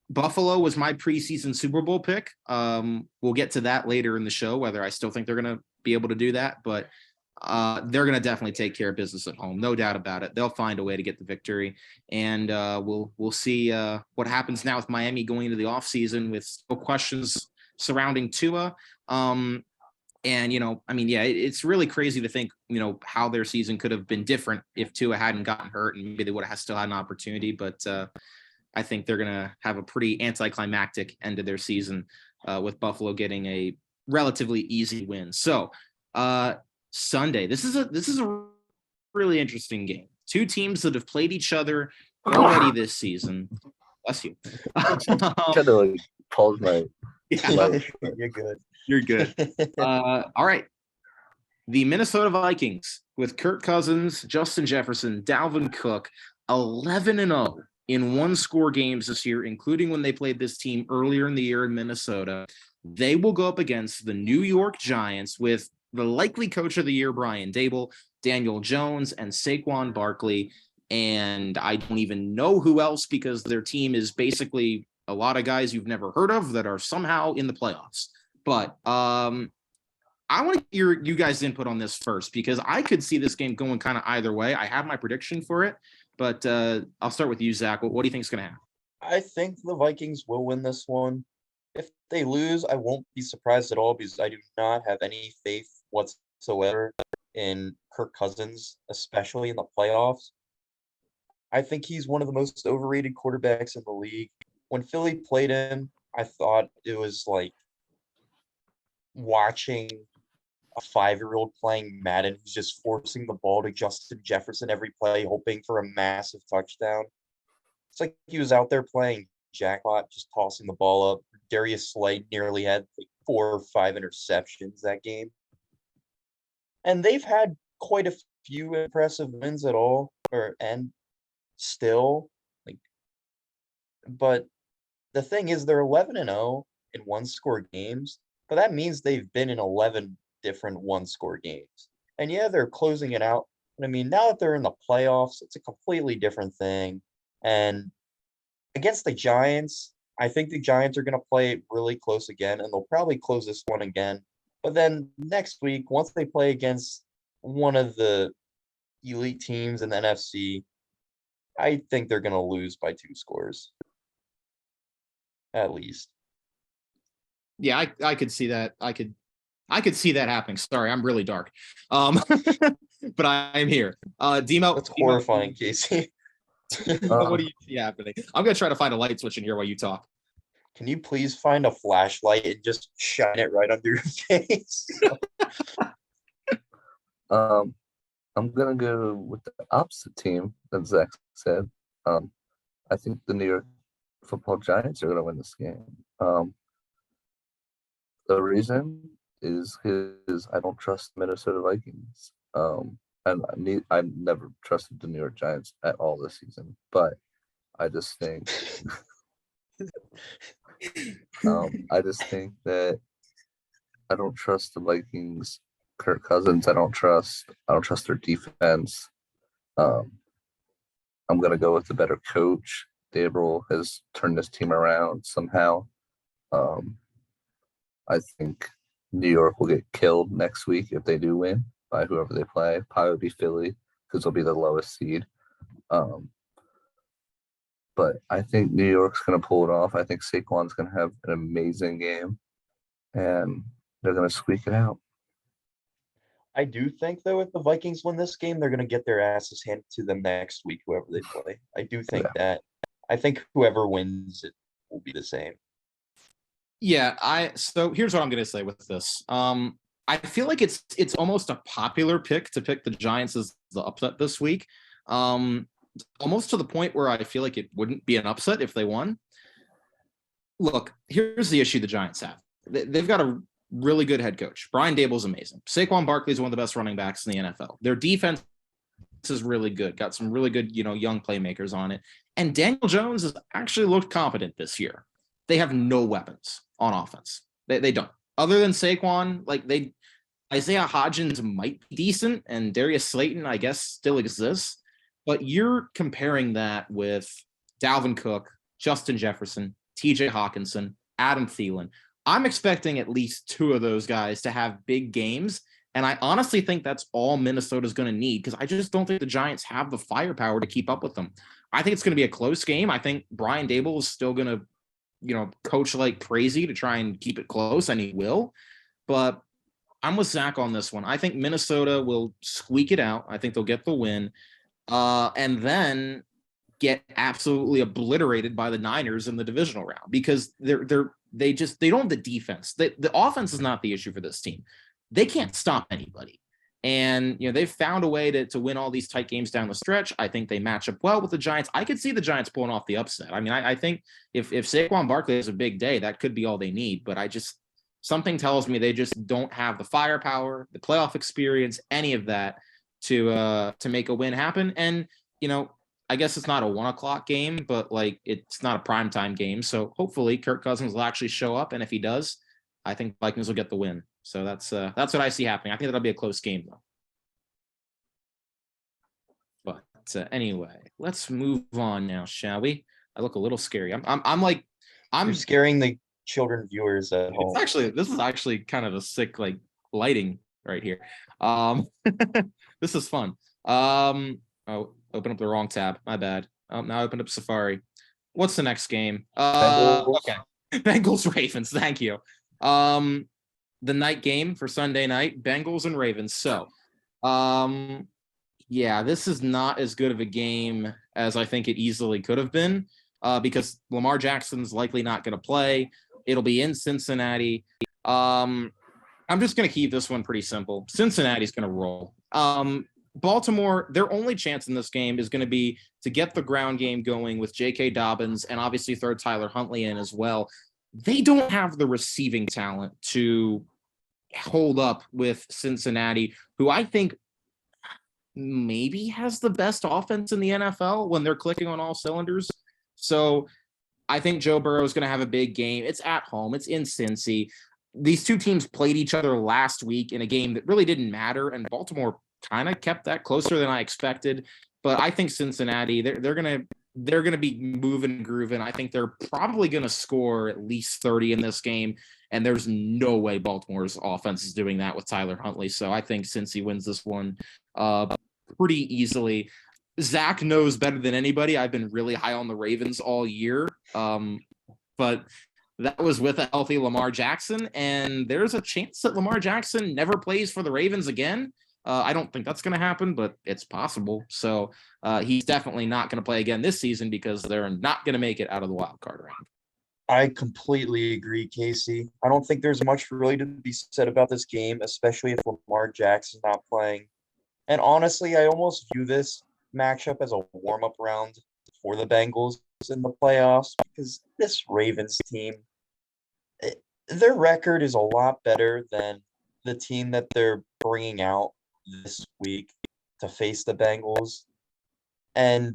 Buffalo was my preseason Super Bowl pick. We'll get to that later in the show, whether I still think they're going to be able to do that. But they're going to definitely take care of business at home. No doubt about it. They'll find a way to get the victory. And we'll see what happens now with Miami going into the offseason with still questions surrounding Tua. It's really crazy to think, how their season could have been different if Tua hadn't gotten hurt, and maybe they would have still had an opportunity. But I think they're going to have a pretty anticlimactic end of their season with Buffalo getting a relatively easy win. So Sunday, this is a really interesting game. 2 teams that have played each other already this season. Bless you. Trying to pause my. Yeah, you're good. You're good. All right. The Minnesota Vikings with Kirk Cousins, Justin Jefferson, Dalvin Cook, 11-0 in one-score games this year, including when they played this team earlier in the year in Minnesota. They will go up against the New York Giants with the likely coach of the year, Brian Daboll, Daniel Jones, and Saquon Barkley. And I don't even know who else because their team is basically a lot of guys you've never heard of that are somehow in the playoffs. But I want to hear you guys' input on this first because I could see this game going kind of either way. I have my prediction for it, but I'll start with you, Zach. What do you think is going to happen? I think the Vikings will win this one. If they lose, I won't be surprised at all because I do not have any faith whatsoever in Kirk Cousins, especially in the playoffs. I think he's one of the most overrated quarterbacks in the league. When Philly played him, I thought it was like watching a 5-year-old playing Madden who's just forcing the ball to Justin Jefferson every play, hoping for a massive touchdown. It's like he was out there playing jackpot, just tossing the ball up. Darius Slay nearly had like 4 or 5 interceptions that game. And they've had quite a few impressive wins and still, but the thing is they're 11-0 in one-score games, but that means they've been in 11 different one-score games. And yeah, they're closing it out. But I mean, now that they're in the playoffs, it's a completely different thing. And against the Giants, I think the Giants are going to play really close again, and they'll probably close this one again. But then next week, once they play against one of the elite teams in the NFC, I think they're going to lose by 2 scores. At least. Yeah, I could see that. I could see that happening. Sorry, I'm really dark. But I'm here. Demo. That's horrifying, Casey. What do you see happening? I'm gonna try to find a light switch in here while you talk. Can you please find a flashlight and just shine it right under your face? I'm gonna go with the opposite team that Zach said. I think the New York Football Giants are gonna win this game. The reason is because I don't trust Minnesota Vikings. And I never trusted the New York Giants at all this season, but I just think that I don't trust the Vikings. Kirk Cousins, I don't trust their defense. I'm gonna go with the better coach. Daboll has turned this team around somehow. I think New York will get killed next week if they do win by whoever they play. Probably be Philly because they'll be the lowest seed. But I think New York's going to pull it off. I think Saquon's going to have an amazing game, and they're going to squeak it out. I do think, though, if the Vikings win this game, they're going to get their asses handed to them next week, whoever they play. I do think that. I think whoever wins it will be the same. Yeah, so here's what I'm going to say with this. I feel like it's almost a popular pick to pick the Giants as the upset this week. Almost to the point where I feel like it wouldn't be an upset if they won. Look, here's the issue the Giants have. They've got a really good head coach. Brian Daboll's amazing. Saquon Barkley is one of the best running backs in the NFL. Their defense is really good. Got some really good, young playmakers on it. And Daniel Jones has actually looked competent this year. They have no weapons on offense. They don't. Other than Saquon, Isaiah Hodgins might be decent, and Darius Slayton, I guess, still exists. But you're comparing that with Dalvin Cook, Justin Jefferson, TJ Hawkinson, Adam Thielen. I'm expecting at least 2 of those guys to have big games. And I honestly think that's all Minnesota's going to need because I just don't think the Giants have the firepower to keep up with them. I think it's going to be a close game. I think Brian Daboll is still going to, coach like crazy to try and keep it close, and he will. But I'm with Zach on this one. I think Minnesota will squeak it out. I think they'll get the win. And then get absolutely obliterated by the Niners in the divisional round because they don't have the defense. The offense is not the issue for this team. They can't stop anybody. And, they've found a way to win all these tight games down the stretch. I think they match up well with the Giants. I could see the Giants pulling off the upset. I mean, I think if Saquon Barkley has a big day, that could be all they need. But something tells me they just don't have the firepower, the playoff experience, any of that to make a win happen. And, you know, I guess it's not a 1 o'clock game, but like it's not a primetime game. So hopefully Kirk Cousins will actually show up. And if he does, I think Vikings will get the win. So that's what I see happening. I think that'll be a close game though. But anyway, let's move on now, shall we? I look a little scary. I'm You're scaring the children viewers at home. this is actually kind of a sick like lighting right here. This is fun. Oh, open up the wrong tab. My bad. Oh, now I opened up Safari. What's the next game? Okay. Bengals Ravens. Thank you. The night game for Sunday night, Bengals and Ravens. So, yeah, this is not as good of a game as I think it easily could have been, because Lamar Jackson's likely not going to play. It'll be in Cincinnati. I'm just going to keep this one pretty simple. Cincinnati's going to roll. Baltimore, their only chance in this game is going to be to get the ground game going with J.K. Dobbins and obviously throw Tyler Huntley in as well. They don't have the receiving talent to hold up with Cincinnati, who I think maybe has the best offense in the NFL when they're clicking on all cylinders. So I think Joe Burrow is going to have a big game. It's at home. It's in Cincy. These two teams played each other last week in a game that really didn't matter, and Baltimore kind of kept that closer than I expected. But I think Cincinnati, they're gonna be moving and grooving. I think they're probably gonna score at least 30 in this game, and there's no way Baltimore's offense is doing that with Tyler Huntley. So I think Cincy wins this one pretty easily. Zach knows better than anybody. I've been really high on the Ravens all year, but that was with a healthy Lamar Jackson, and there's a chance that Lamar Jackson never plays for the Ravens again. I don't think that's going to happen, but it's possible. So he's definitely not going to play again this season because they're not going to make it out of the wild card round. I completely agree, Casey. I don't think there's much really to be said about this game, especially if Lamar Jackson's not playing. And honestly, I almost view this matchup as a warm-up round for the Bengals in the playoffs because this Ravens team, their record is a lot better than the team that they're bringing out this week to face the Bengals. And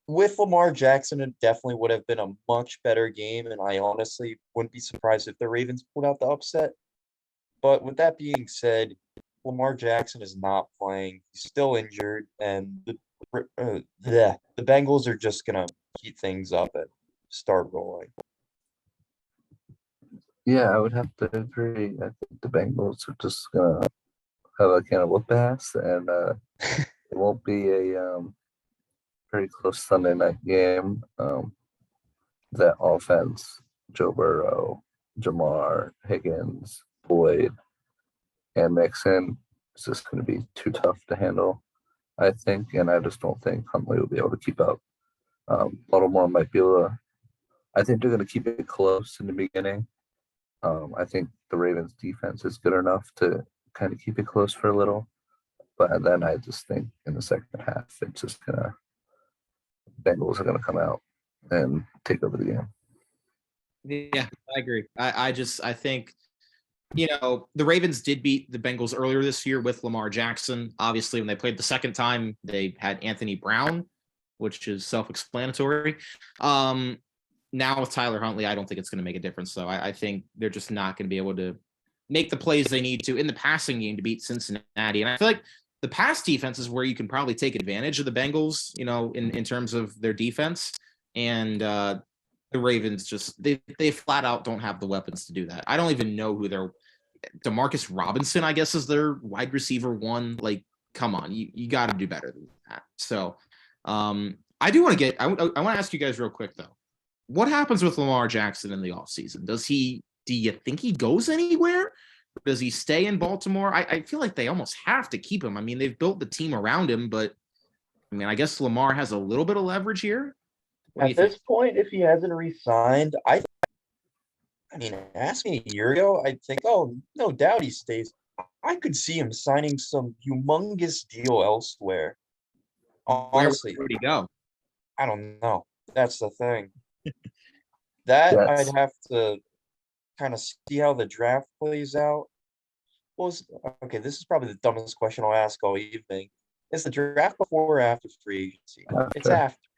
with Lamar Jackson, it definitely would have been a much better game, and I honestly wouldn't be surprised if the Ravens pulled out the upset. But with that being said, Lamar Jackson is not playing. He's still injured, and the Bengals are just going to heat things up and start rolling. Yeah, I would have to agree. I think the Bengals are just going to have a can of whoop ass, and it won't be a very close Sunday night game. That offense, Joe Burrow, Jamar, Higgins, Boyd, and Mixon is just going to be too tough to handle, I think, and I just don't think Huntley will be able to keep up. Baltimore might be able to. I think they're going to keep it close in the beginning. I think the Ravens' defense is good enough to kind of keep it close for a little, but then I just think in the second half, it's just gonna Bengals are gonna come out and take over the game. Yeah, I agree. I think, you know, the Ravens did beat the Bengals earlier this year with Lamar Jackson. Obviously, when they played the second time, they had Anthony Brown, which is self-explanatory. Now with Tyler Huntley, I don't think it's going to make a difference, though. I think they're just not going to be able to make the plays they need to in the passing game to beat Cincinnati. And I feel like the pass defense is where you can probably take advantage of the Bengals, you know, in terms of their defense. And the Ravens just, they flat out don't have the weapons to do that. I don't even know who their Demarcus Robinson, I guess, is their wide receiver one. Like, come on, you got to do better than that. So I do want to get, I want to ask you guys real quick, though. What happens with Lamar Jackson in the offseason? Do you think he goes anywhere? Does he stay in Baltimore? I feel like they almost have to keep him. I mean, they've built the team around him, but I mean, I guess Lamar has a little bit of leverage here. At this point, if he hasn't re-signed, I mean, ask me a year ago, I'd think, oh, no doubt he stays. I could see him signing some humongous deal elsewhere. Honestly, where would he go? I don't know. That's the thing. That I'd have to kind of see how the draft plays out. Okay, this is probably the dumbest question I'll ask all evening. Is the draft before or after free agency? It's After. after.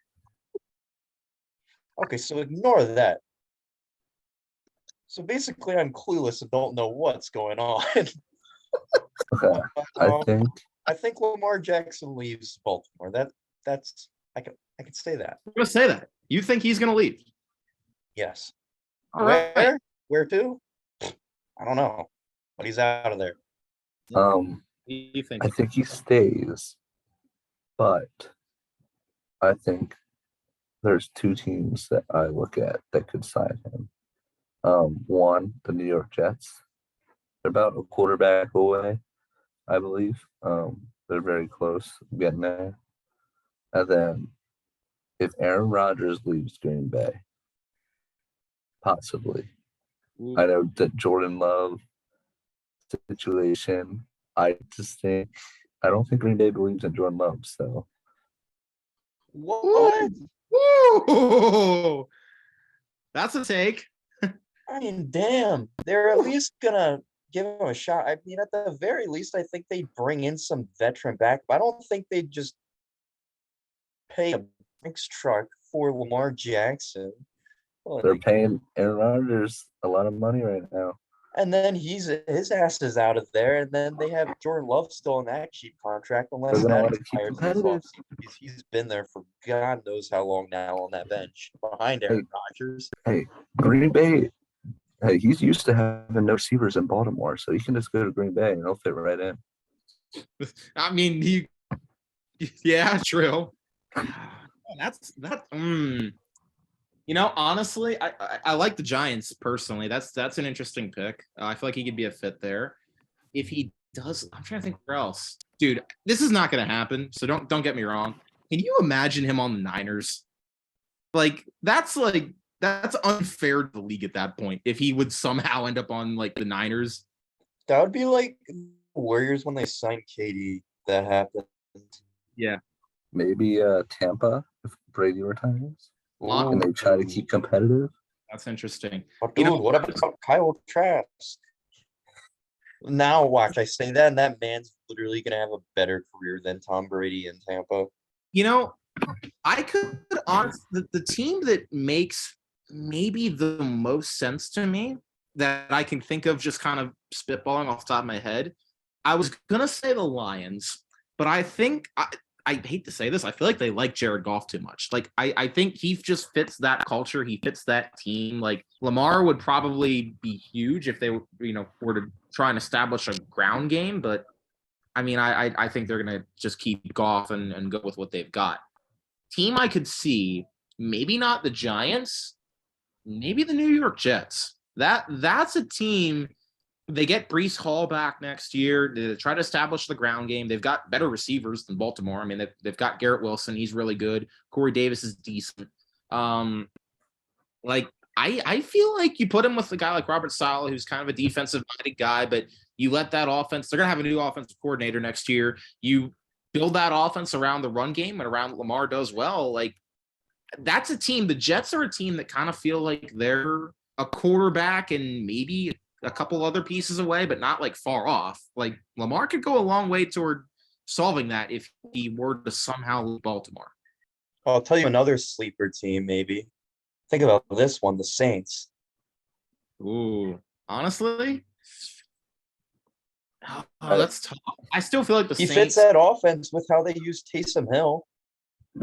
Okay, so ignore that. So basically, I'm clueless and don't know what's going on. Okay. Um, I think Lamar Jackson leaves Baltimore. That's I can say that. I'm gonna say that. You think he's gonna leave? Yes. All right. Where to? I don't know, but he's out of there. What do you think? I think he stays, but I think there's two teams that I look at that could sign him. One, the New York Jets. They're about a quarterback away, I believe. They're very close getting there. And then if Aaron Rodgers leaves Green Bay, possibly. Ooh. I know that Jordan Love situation. I don't think Green Bay believes in Jordan Love. So What? Ooh. That's a take. I mean, damn, they're at least gonna give him a shot. I mean, at the very least, I think they'd bring in some veteran back, but I don't think they'd just pay a Brinks truck for Lamar Jackson. Well, they're paying Aaron Rodgers a lot of money right now. and then his ass is out of there, and then they have Jordan Love still in that cheap contract, unless They're gonna that want to keep expires this competitive. offseason. He's been there for God knows how long now on that bench behind Aaron Rodgers. Hey, Green Bay. Hey, he's used to having no receivers in Baltimore, so he can just go to Green Bay and he'll fit right in. I mean, yeah, true. That's that. Honestly, I like the Giants personally. That's an interesting pick. I feel like he could be a fit there. If he does, I'm trying to think where else. Dude, this is not going to happen. So don't get me wrong. Can you imagine him on the Niners? That's unfair to the league at that point. If he would somehow end up on the Niners, that would be like the Warriors when they signed KD. That happened. Yeah, maybe Tampa if Brady retires. Ooh. And they try to keep competitive. That's interesting. But dude, what about Kyle Trask? Now watch, I say that, and that man's literally gonna have a better career than Tom Brady in Tampa. I could honestly the team that makes maybe the most sense to me that I can think of just kind of spitballing off the top of my head. I was gonna say the Lions, but I think I hate to say this. I feel like they like Jared Goff too much. I think he just fits that culture. He fits that team. Lamar would probably be huge if they were to try and establish a ground game. But I mean, I think they're gonna just keep Goff and go with what they've got. Team I could see, maybe not the Giants, maybe the New York Jets. That's a team. They get Breece Hall back next year. They try to establish the ground game. They've got better receivers than Baltimore. I mean, they've got Garrett Wilson. He's really good. Corey Davis is decent. I feel like you put him with a guy like Robert Saleh, who's kind of a defensive-minded guy, but you let that offense – they're going to have a new offensive coordinator next year. You build that offense around the run game and around Lamar does well. That's a team – the Jets are a team that kind of feel like they're a quarterback and maybe – a couple other pieces away, but not far off. Lamar could go a long way toward solving that if he were to somehow leave Baltimore. I'll tell you another sleeper team, maybe. Think about this one, the Saints. Ooh, honestly, that's tough. I still feel like the Saints. He fits that offense with how they use Taysom Hill.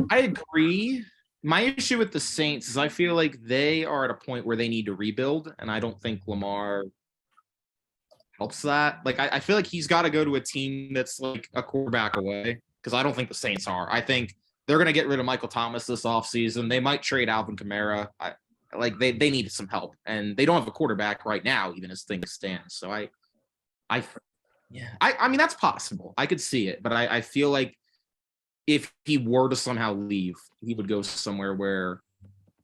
I agree. My issue with the Saints is I feel like they are at a point where they need to rebuild, and I don't think Lamar helps that. I feel like he's got to go to a team that's a quarterback away, because I don't think the Saints are. I think they're going to get rid of Michael Thomas this offseason. They might trade Alvin Kamara. They need some help, and they don't have a quarterback right now, even as things stand. So I mean, that's possible. I could see it, but I feel like if he were to somehow leave, he would go somewhere where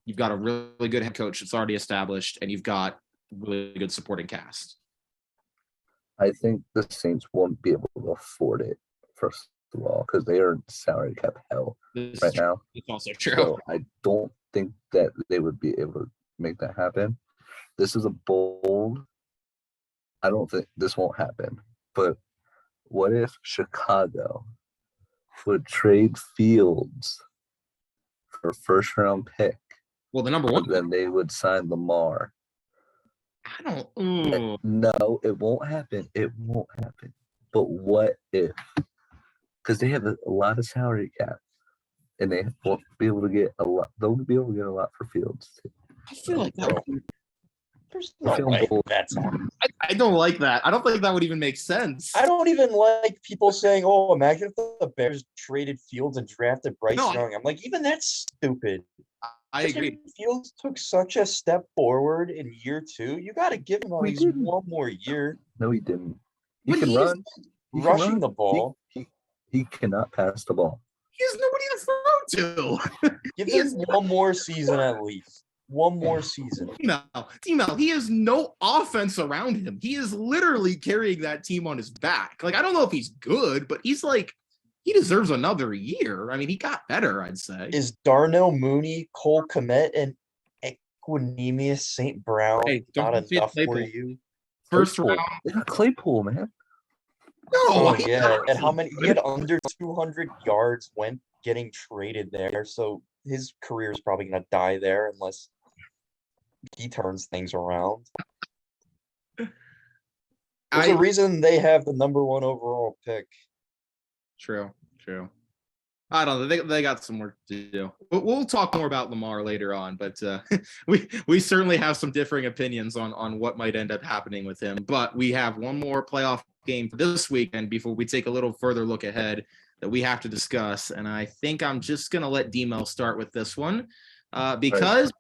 you've got a really good head coach that's already established, and you've got really good supporting cast. I think the Saints won't be able to afford it, first of all, because they are salary cap hell right now. It's also true. So I don't think that they would be able to make that happen. this is a bold. I don't think this won't happen. But what if Chicago would trade Fields for a first round pick? Well, the number But one. then they would sign Lamar. I don't. No, it won't happen. It won't happen. But what if? Because they have a lot of salary cap, and they won't be able to get a lot. They'll be able to get a lot for Fields. I feel like that. There's I no feel way bold. that's. I don't like that. I don't think that would even make sense. I don't even like people saying, "Oh, imagine if the Bears traded Fields and drafted Bryce Young." I'm like, even that's stupid. I agree. Fields took such a step forward in year 2. You got to give him at He least didn't. one more year No, he didn't. He But can he is- run. He can rushing run. the ball. He cannot pass the ball. He has nobody to throw to. Give He him is one more season at least. One more season. T-Mel, he has no offense around him. He is literally carrying that team on his back. Like, I don't know if he's good, but he's like, he deserves another year. I mean, he got better, I'd say. Is Darnell Mooney, Cole Kmet, and Equanimous St. Brown Hey, don't not forget enough for Claypool. you? First Claypool. round. They got Claypool, man. No, Oh, he's yeah. not. And how many? He had under 200 yards when getting traded there. So his career is probably going to die there unless he turns things around. There's a reason they have the number 1 overall pick. True. I don't know. They got some work to do. But we'll talk more about Lamar later on. But we certainly have some differing opinions on what might end up happening with him. But we have one more playoff game for this weekend before we take a little further look ahead that we have to discuss. And I think I'm just gonna let D-Mel start with this one because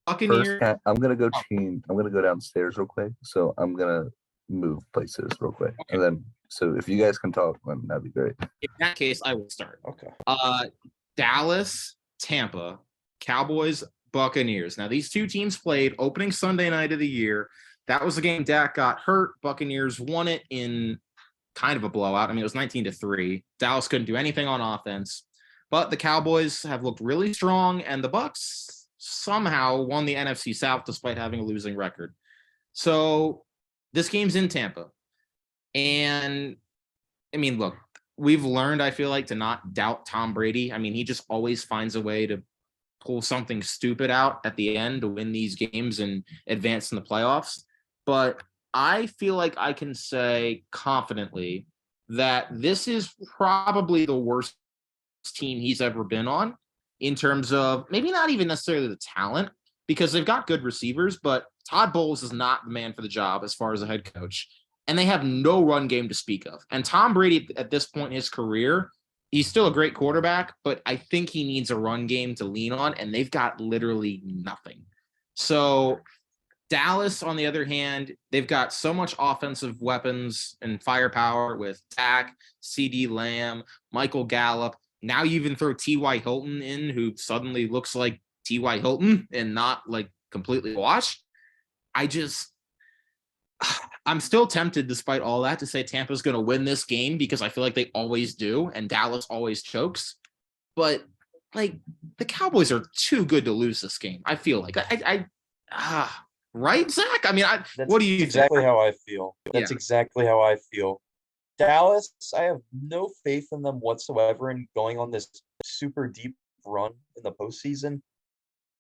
Buccaneers. First, I'm gonna go change. I'm gonna go downstairs real quick. So I'm gonna move places real quick, Okay. and then so if you guys can talk, then that'd be great. In that case, I will start. Okay. Dallas, Tampa, Cowboys, Buccaneers. Now, these two teams played opening Sunday night of the year. That was the game Dak got hurt. Buccaneers won it in kind of a blowout. I mean, it was 19-3. Dallas couldn't do anything on offense. But the Cowboys have looked really strong, and the Bucs somehow won the NFC South despite having a losing record. So this game's in Tampa. And, I mean, look, we've learned, I feel like, to not doubt Tom Brady. I mean, he just always finds a way to pull something stupid out at the end to win these games and advance in the playoffs. But I feel like I can say confidently that this is probably the worst team he's ever been on in terms of maybe not even necessarily the talent, because they've got good receivers, but Todd Bowles is not the man for the job as far as a head coach. And they have no run game to speak of. And Tom Brady, at this point in his career, he's still a great quarterback, but I think he needs a run game to lean on, and they've got literally nothing. So Dallas, on the other hand, they've got so much offensive weapons and firepower with Dak, CD Lamb, Michael Gallup. Now you even throw T.Y. Hilton in, who suddenly looks like T.Y. Hilton and not like completely washed. I'm still tempted, despite all that, to say Tampa's going to win this game because I feel like they always do, and Dallas always chokes. But like the Cowboys are too good to lose this game. I feel like right, Zach? I mean, what do you exactly think? how I feel. That's exactly how I feel. Dallas, I have no faith in them whatsoever in going on this super deep run in the postseason.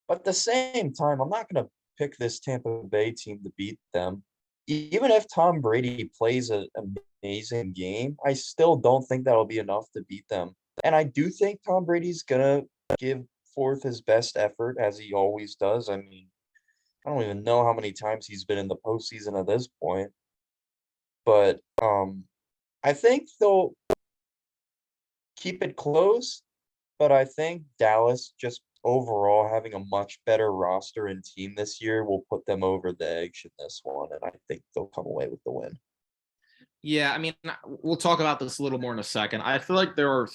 But at the same time, I'm not going to pick this Tampa Bay team to beat them. Even if Tom Brady plays an amazing game, I still don't think that'll be enough to beat them. And I do think Tom Brady's going to give forth his best effort, as he always does. I mean, I don't even know how many times he's been in the postseason at this point. But I think they'll keep it close. But I think Dallas, just overall having a much better roster and team this year, will put them over the edge in this one. And I think they'll come away with the win. Yeah, I mean, we'll talk about this a little more in a second. I feel like there are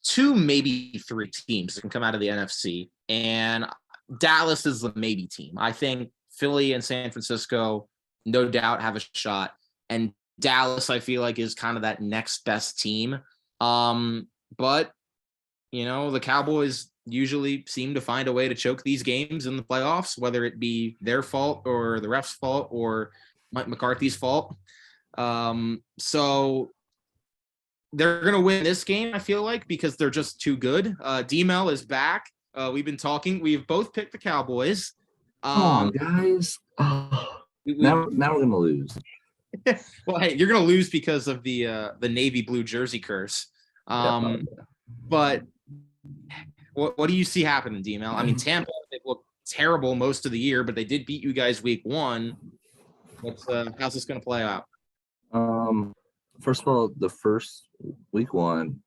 two, maybe three teams that can come out of the NFC. And Dallas is the maybe team. I think Philly and San Francisco, no doubt, have a shot. And Dallas, I feel like, is kind of that next best team. But, you know, the Cowboys, usually seem to find a way to choke these games in the playoffs, whether it be their fault or the ref's fault or Mike McCarthy's fault. So they're going to win this game, I feel like, because they're just too good. D-Mel is back. We've been talking. We've both picked the Cowboys. Come on, guys. Oh, now we're going to lose. Well, hey, you're going to lose because of the navy blue jersey curse. But what do you see happening, D-Mel? I mean, Tampa, they look terrible most of the year, but they did beat you guys week 1. How's this going to play out? First of all, the first week 1,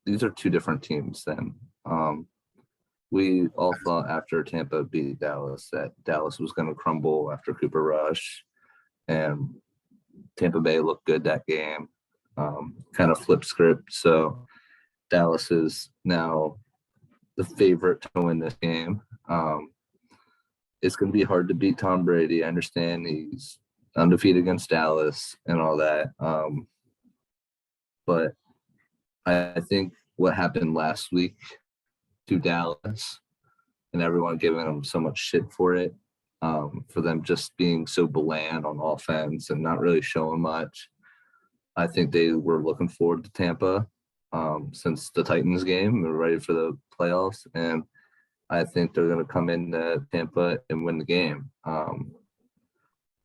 these are 2 different teams then. We all thought after Tampa beat Dallas that Dallas was going to crumble after Cooper Rush, and Tampa Bay looked good that game. Kind of flip script. So Dallas is now the favorite to win this game. It's going to be hard to beat Tom Brady. I understand he's undefeated against Dallas and all that. But I think what happened last week to Dallas and everyone giving them so much shit for it, for them just being so bland on offense and not really showing much. I think they were looking forward to Tampa since the Titans game. They're ready for the playoffs, and I think they're going to come into Tampa and win the game.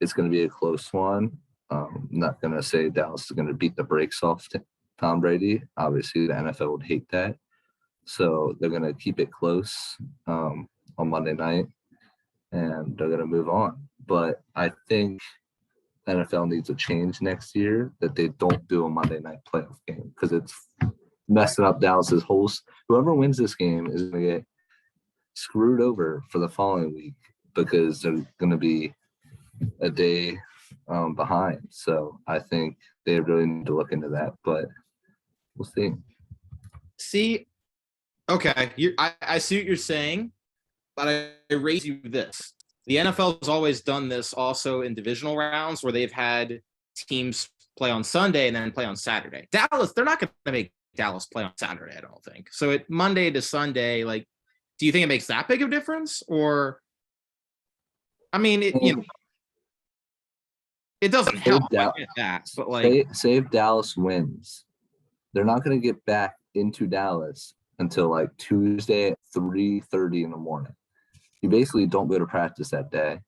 It's going to be a close one. I'm not going to say Dallas is going to beat the brakes off Tom Brady. Obviously, the NFL would hate that. So they're going to keep it close on Monday night, and they're going to move on. But I think NFL needs a change next year that they don't do a Monday night playoff game because it's messing up Dallas's whole. Whoever wins this game is going to get screwed over for the following week because they're going to be a day behind. So I think they really need to look into that, but we'll see. Okay, I see what you're saying, but I raise you this. The NFL has always done this also in divisional rounds where they've had teams play on Sunday and then play on Saturday. Dallas, they're not going to make Dallas play on Saturday, I don't think. So it Monday to Sunday, like, do you think it makes that big of a difference? Or, I mean, it doesn't help. I get that, but like, say if Dallas wins, they're not going to get back into Dallas until like Tuesday at 3:30 in the morning. You basically don't go to practice that day.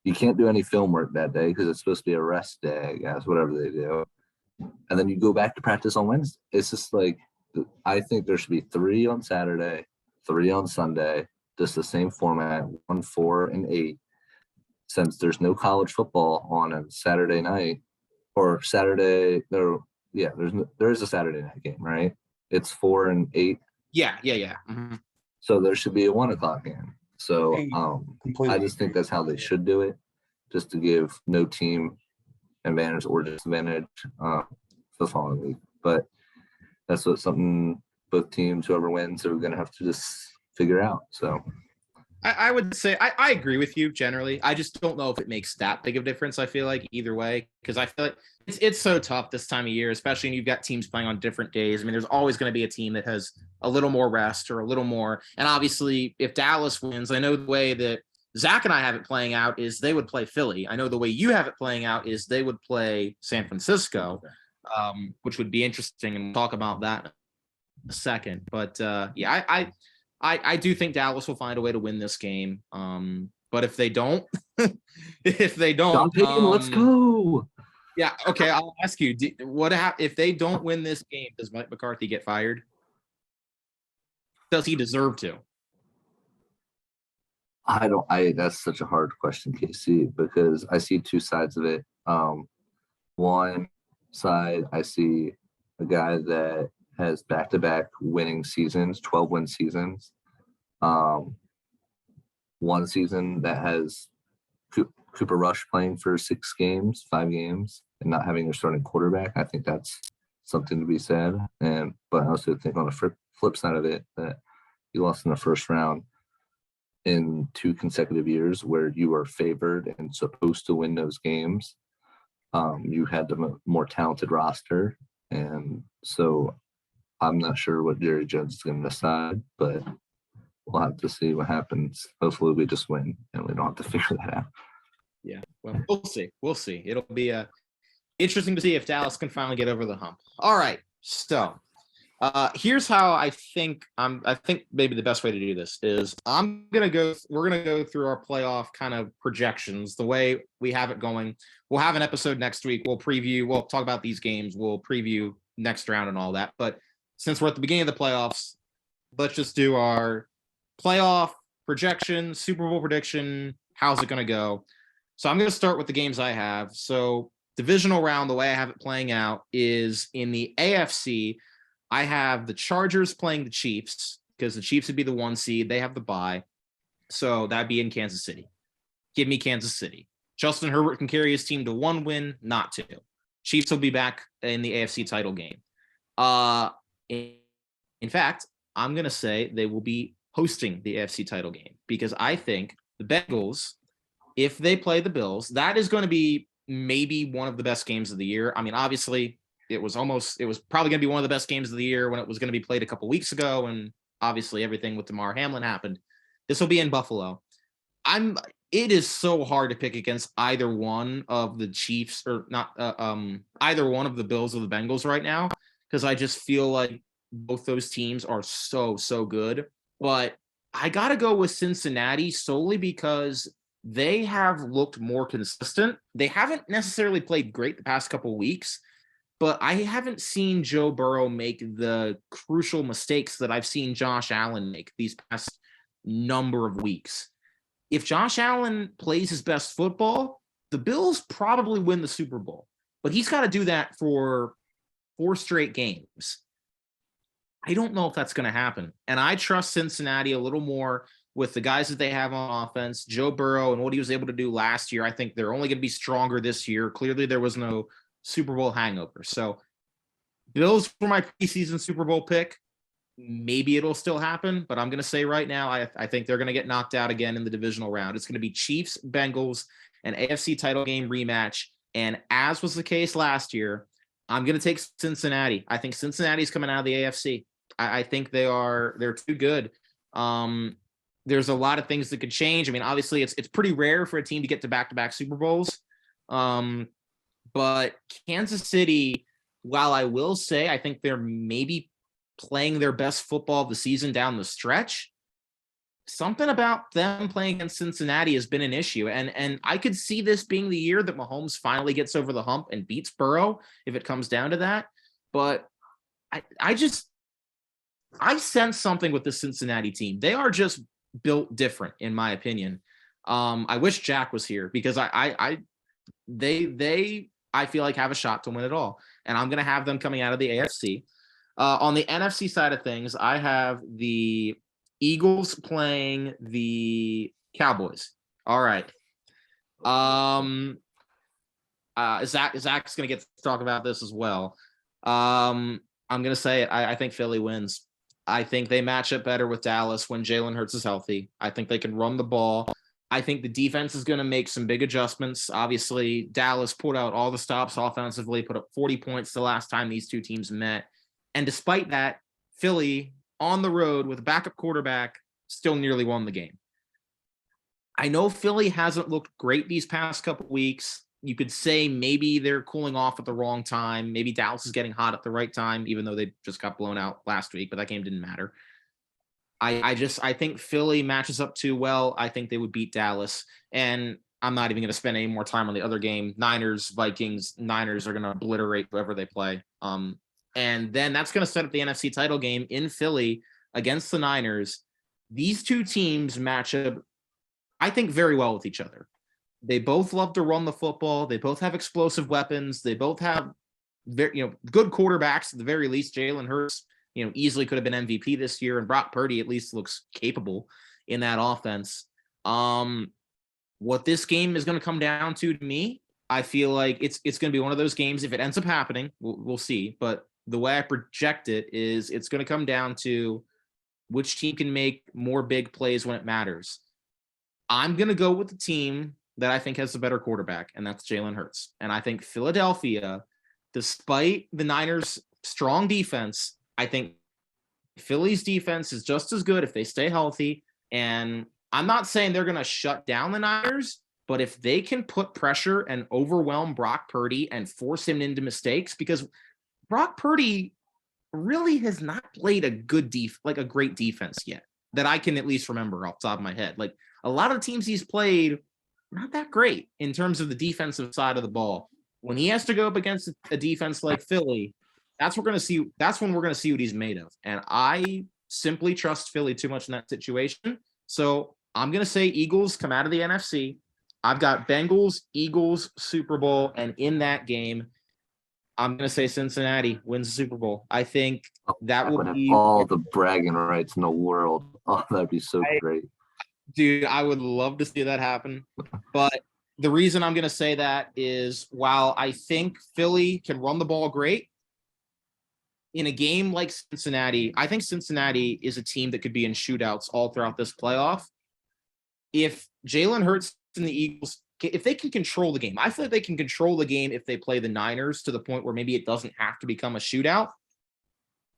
You can't do any film work that day because it's supposed to be a rest day, I guess, whatever they do. And then you go back to practice on Wednesday. It's just like, I think there should be 3 on Saturday, 3 on Sunday, just the same format, 1, 4, and 8. Since there's no college football on a Saturday night or Saturday, there is a Saturday night game, right? It's 4 and 8. Yeah. Mm-hmm. So there should be a 1 o'clock game. So I just think that's how they should do it, just to give no team advantage or disadvantage for the following week. But that's something both teams, whoever wins, are going to have to just figure out. So I would say I agree with you generally. I just don't know if it makes that big of a difference. I feel like either way, because I feel like it's so tough this time of year, especially when you've got teams playing on different days. I mean, there's always going to be a team that has a little more rest or a little more. And obviously, if Dallas wins, I know the way that Zach and I have it playing out is they would play Philly. I know the way you have it playing out is they would play San Francisco, which would be interesting, and we'll talk about that in a second. But I do think Dallas will find a way to win this game. But if they don't, John Payton, let's go. Yeah. Okay. I'll ask you, if they don't win this game, does Mike McCarthy get fired? Does he deserve to? That's such a hard question, KC, because I see 2 sides of it. One side, I see a guy that has back-to-back winning seasons, 12-win seasons. One season that has Cooper Rush playing for 5 games, and not having a starting quarterback. I think that's something to be said. But I also think on the flip side of it that you lost in the first round in 2 consecutive years where you were favored and supposed to win those games. You had the more talented roster, and so I'm not sure what Jerry Jones is going to decide, but we'll have to see what happens. Hopefully, we just win and we don't have to figure that out. Yeah, well, we'll see. We'll see. It'll be interesting to see if Dallas can finally get over the hump. All right, so here's how I think maybe the best way to do this is we're gonna go through our playoff kind of projections the way we have it going. We'll have an episode next week. We'll talk about these games. We'll preview next round and all that. But since we're at the beginning of the playoffs, let's just do our playoff projection, Super Bowl prediction. How's it gonna go? So I'm gonna start with the games I have. So divisional round, the way I have it playing out is in the AFC. I have the Chargers playing the Chiefs because the Chiefs would be the 1 seed. They have the bye. So that'd be in Kansas City. Give me Kansas City. Justin Herbert can carry his team to 1 win, not 2. Chiefs will be back in the AFC title game. In fact, I'm going to say they will be hosting the AFC title game because I think the Bengals, if they play the Bills, that is going to be maybe one of the best games of the year. I mean, obviously, it was probably going to be one of the best games of the year when it was going to be played a couple weeks ago. And obviously everything with Damar Hamlin happened. This will be in Buffalo. It is so hard to pick against either one of the Chiefs or not, either one of the Bills or the Bengals right now. Cause I just feel like both those teams are so good, but I got to go with Cincinnati solely because they have looked more consistent. They haven't necessarily played great the past couple of weeks, but I haven't seen Joe Burrow make the crucial mistakes that I've seen Josh Allen make these past number of weeks. If Josh Allen plays his best football, the Bills probably win the Super Bowl, but he's got to do that for 4 straight games. I don't know if that's going to happen. And I trust Cincinnati a little more with the guys that they have on offense, Joe Burrow and what he was able to do last year. I think they're only going to be stronger this year. Clearly, there was no Super Bowl hangover. So Bills for my preseason Super Bowl pick. Maybe it'll still happen, but I'm going to say right now, I think they're going to get knocked out again in the divisional round. It's going to be Chiefs, Bengals, an AFC title game rematch. And as was the case last year, I'm going to take Cincinnati. I think Cincinnati's coming out of the AFC. I think they're too good. There's a lot of things that could change. I mean, obviously it's pretty rare for a team to get to back-to-back Super Bowls. But Kansas City, while I will say I think they're maybe playing their best football of the season down the stretch, something about them playing against Cincinnati has been an issue. And I could see this being the year that Mahomes finally gets over the hump and beats Burrow if it comes down to that. But I sense something with the Cincinnati team. They are just built different, in my opinion. I wish Jack was here because they I feel like have a shot to win it all. And I'm going to have them coming out of the AFC. On the NFC side of things, I have the Eagles playing the Cowboys. All right. Zach's going to get to talk about this as well. I'm going to say it. I think Philly wins. I think they match up better with Dallas when Jalen Hurts is healthy. I think they can run the ball. I think the defense is going to make some big adjustments. Obviously, Dallas put out all the stops offensively, put up 40 points the last time these two teams met. And despite that, Philly on the road with a backup quarterback still nearly won the game. I know Philly hasn't looked great these past couple weeks. You could say maybe they're cooling off at the wrong time. Maybe Dallas is getting hot at the right time, even though they just got blown out last week, but that game didn't matter. I think Philly matches up too well. I think they would beat Dallas. And I'm not even going to spend any more time on the other game. Niners, Vikings. Niners are going to obliterate whoever they play. And then that's going to set up the NFC title game in Philly against the Niners. These two teams match up, I think, very well with each other. They both love to run the football. They both have explosive weapons. They both have good quarterbacks at the very least. Jalen Hurts, easily could have been MVP this year, and Brock Purdy at least looks capable in that offense. What this game is going to come down to me, I feel like it's going to be one of those games. If it ends up happening, we'll see. But the way I project it is it's going to come down to which team can make more big plays when it matters. I'm going to go with the team that I think has the better quarterback, and that's Jalen Hurts. And I think Philadelphia, despite the Niners' strong defense, I think Philly's defense is just as good if they stay healthy. And I'm not saying they're going to shut down the Niners, but if they can put pressure and overwhelm Brock Purdy and force him into mistakes, because Brock Purdy really has not played a great defense yet that I can at least remember off the top of my head. Like a lot of the teams he's played, not that great in terms of the defensive side of the ball. When he has to go up against a defense like Philly, that's when we're going to see what he's made of. And I simply trust Philly too much in that situation. So I'm going to say Eagles come out of the NFC. I've got Bengals, Eagles, Super Bowl, and in that game, I'm going to say Cincinnati wins the Super Bowl. I think that would be all the bragging rights in the world. Oh, that'd be so great. Dude, I would love to see that happen. But the reason I'm going to say that is while I think Philly can run the ball great, in a game like Cincinnati, I think Cincinnati is a team that could be in shootouts all throughout this playoff. If Jalen Hurts and the Eagles, if they can control the game, I feel like they can control the game if they play the Niners to the point where maybe it doesn't have to become a shootout.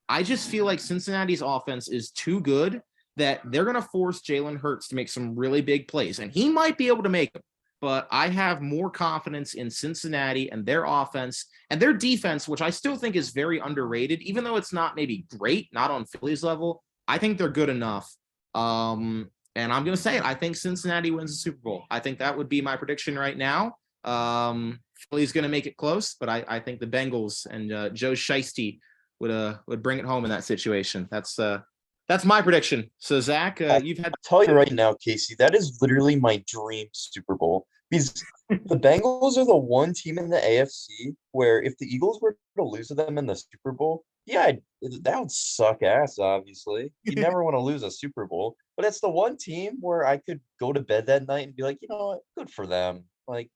I just feel like Cincinnati's offense is too good that they're going to force Jalen Hurts to make some really big plays, and he might be able to make them. But I have more confidence in Cincinnati and their offense and their defense, which I still think is very underrated, even though it's not maybe great, not on Philly's level. I think they're good enough. And I'm going to say it. I think Cincinnati wins the Super Bowl. I think that would be my prediction right now. Philly's going to make it close, but I think the Bengals and Joe Shiesty would bring it home in that situation. That's my prediction. So Zach, you've had. I'll tell you right now, Casey, that is literally my dream Super Bowl because the Bengals are the one team in the AFC where if the Eagles were to lose to them in the Super Bowl, yeah, that would suck ass. Obviously, you never want to lose a Super Bowl, but it's the one team where I could go to bed that night and be like, you know what, good for them. Like,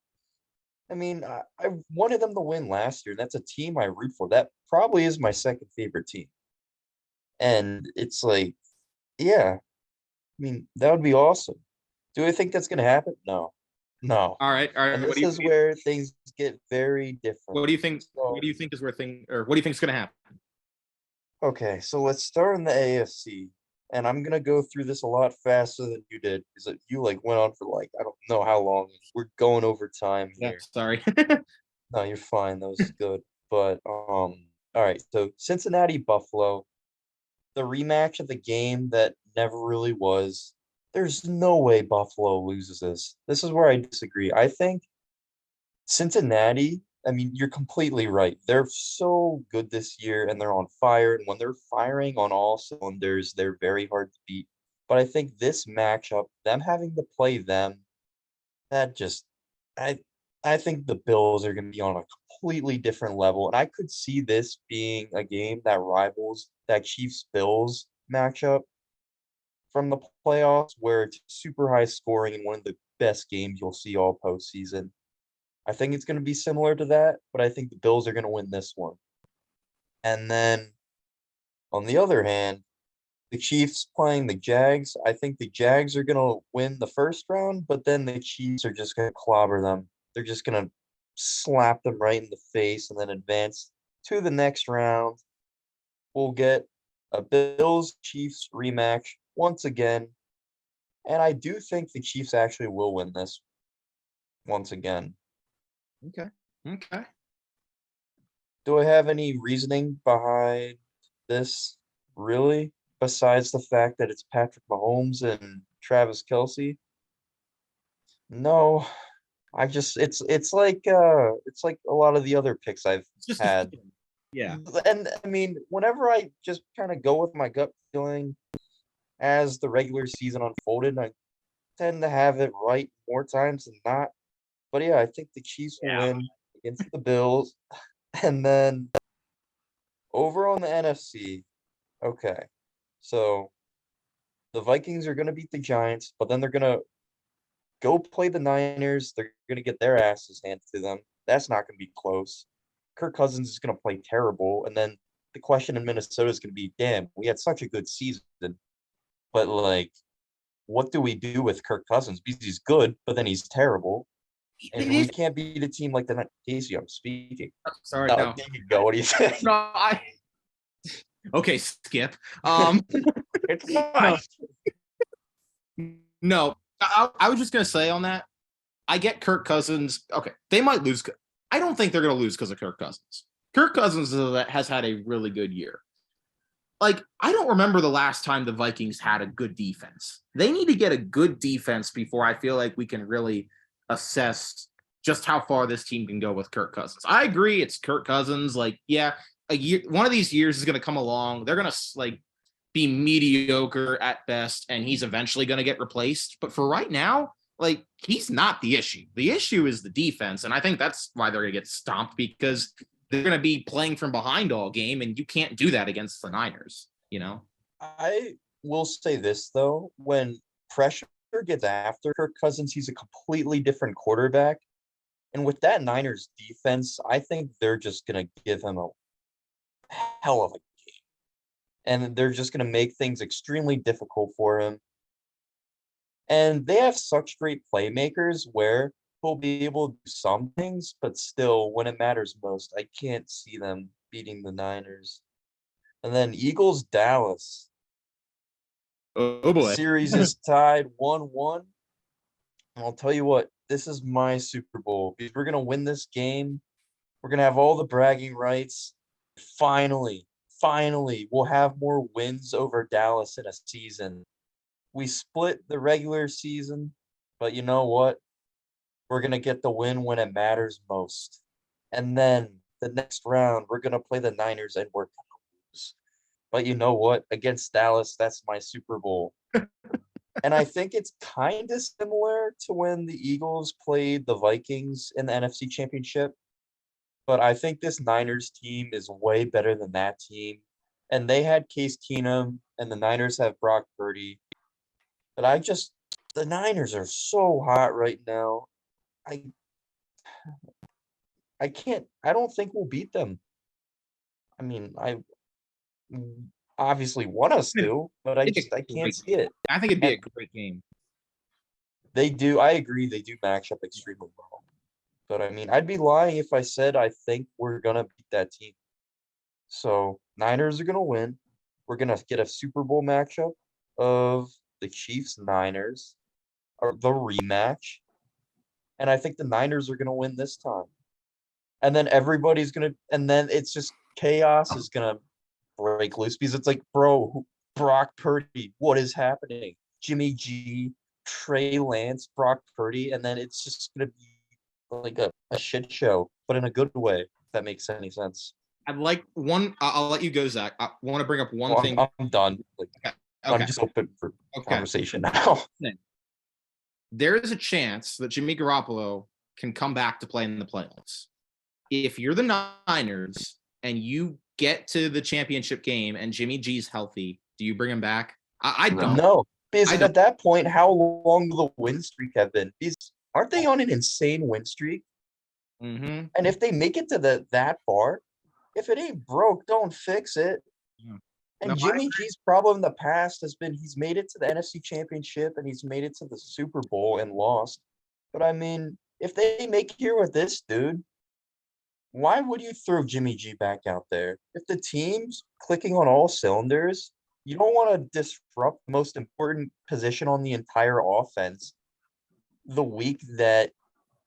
I mean, I wanted them to win last year. That's a team I root for. That probably is my second favorite team. And it's like, yeah, I mean, that would be awesome. Do I think that's going to happen? No. All right. And this is where things get very different. What do you think? What do you think is what do you think is going to happen? Okay, so let's start in the AFC. And I'm going to go through this a lot faster than you did because you went on for I don't know how long. We're going over time here. Yeah, sorry. No, you're fine. That was good. But, all right. So Cincinnati, Buffalo. The rematch of the game that never really was. There's no way Buffalo loses this. This is where I disagree. I think Cincinnati, I mean, you're completely right. They're so good this year and they're on fire. And when they're firing on all cylinders, they're very hard to beat. But I think this matchup, them having to play them, that just, I think the Bills are going to be on a completely different level. And I could see this being a game that rivals that Chiefs-Bills matchup from the playoffs where it's super high scoring and one of the best games you'll see all postseason. I think it's going to be similar to that, but I think the Bills are going to win this one. And then on the other hand, the Chiefs playing the Jags, I think the Jags are going to win the first round, but then the Chiefs are just going to clobber them. They're just going to slap them right in the face and then advance to the next round. We'll get a Bills-Chiefs rematch once again. And I do think the Chiefs actually will win this once again. Okay. Do I have any reasoning behind this, really? Besides the fact that it's Patrick Mahomes and Travis Kelce? No. It's like a lot of the other picks I've had. Yeah. And I mean, whenever I just kind of go with my gut feeling as the regular season unfolded, I tend to have it right more times than not. But yeah, I think the Chiefs will win against the Bills. And then over on the NFC, okay. So the Vikings are going to beat the Giants, but then they're going to go play the Niners. They're going to get their asses handed to them. That's not going to be close. Kirk Cousins is going to play terrible. And then the question in Minnesota is going to be, damn, we had such a good season. But, what do we do with Kirk Cousins? Because he's good, but then he's terrible. And we can't beat a team like the Casey, I'm speaking. Sorry, no. You can go. What do you think? No, Okay, Skip. It's No, not. no. I was just gonna say on that. I get Kirk Cousins. Okay, they might lose. I don't think they're gonna lose because of Kirk Cousins. Kirk Cousins has had a really good year. Like, I don't remember the last time the Vikings had a good defense. They need to get a good defense before I feel like we can really assess just how far this team can go with Kirk Cousins. I agree, it's Kirk Cousins. Like, yeah, one of these years is going to come along. They're going to like be mediocre at best, and he's eventually going to get replaced. But for right now, like, he's not the issue. The issue is the defense, and I think that's why they're going to get stomped, because they're going to be playing from behind all game, and you can't do that against the Niners, you know? I will say this, though. When pressure gets after Kirk Cousins, he's a completely different quarterback. And with that Niners defense, I think they're just going to give him a hell of a game. And they're just going to make things extremely difficult for him. And they have such great playmakers where he'll be able to do some things, but still, when it matters most, I can't see them beating the Niners. And then Eagles, Dallas. Oh The boy. series is tied 1-1. And I'll tell you what, this is my Super Bowl because we're going to win this game. We're going to have all the bragging rights. Finally, we'll have more wins over Dallas in a season. We split the regular season, but you know what? We're going to get the win when it matters most. And then the next round, we're going to play the Niners and we're going to lose. But you know what? Against Dallas, that's my Super Bowl. And I think it's kind of similar to when the Eagles played the Vikings in the NFC Championship. But I think this Niners team is way better than that team. And they had Case Keenum, and the Niners have Brock Purdy. But the Niners are so hot right now. I don't think we'll beat them. I mean, I obviously want us to, but I can't see it. I think it'd be a great game. They do. I agree. They do match up extremely well. But I mean, I'd be lying if I said I think we're gonna beat that team. So Niners are gonna win. We're gonna get a Super Bowl matchup of the Chiefs Niners, or the rematch. And I think the Niners are gonna win this time. And then and then it's just chaos is gonna break loose because it's like, bro, Brock Purdy, what is happening? Jimmy G, Trey Lance, Brock Purdy, and then it's just gonna be like a shit show, but in a good way, if that makes any sense. I'd like one. I'll let you go, Zach. I want to bring up one thing. I'm done. Like, Okay. I'm just open for conversation now. There is a chance that Jimmy Garoppolo can come back to play in the playoffs. If you're the Niners and you get to the championship game and Jimmy G's healthy, do you bring him back? I don't. No, because at that point, how long will the win streak have been? Because aren't they on an insane win streak? Mm-hmm. And if they make it to that far, if it ain't broke, don't fix it. Yeah. And Jimmy G's problem in the past has been he's made it to the NFC Championship and he's made it to the Super Bowl and lost. But I mean, if they make here with this dude, why would you throw Jimmy G back out there? If the team's clicking on all cylinders, you don't want to disrupt the most important position on the entire offense the week that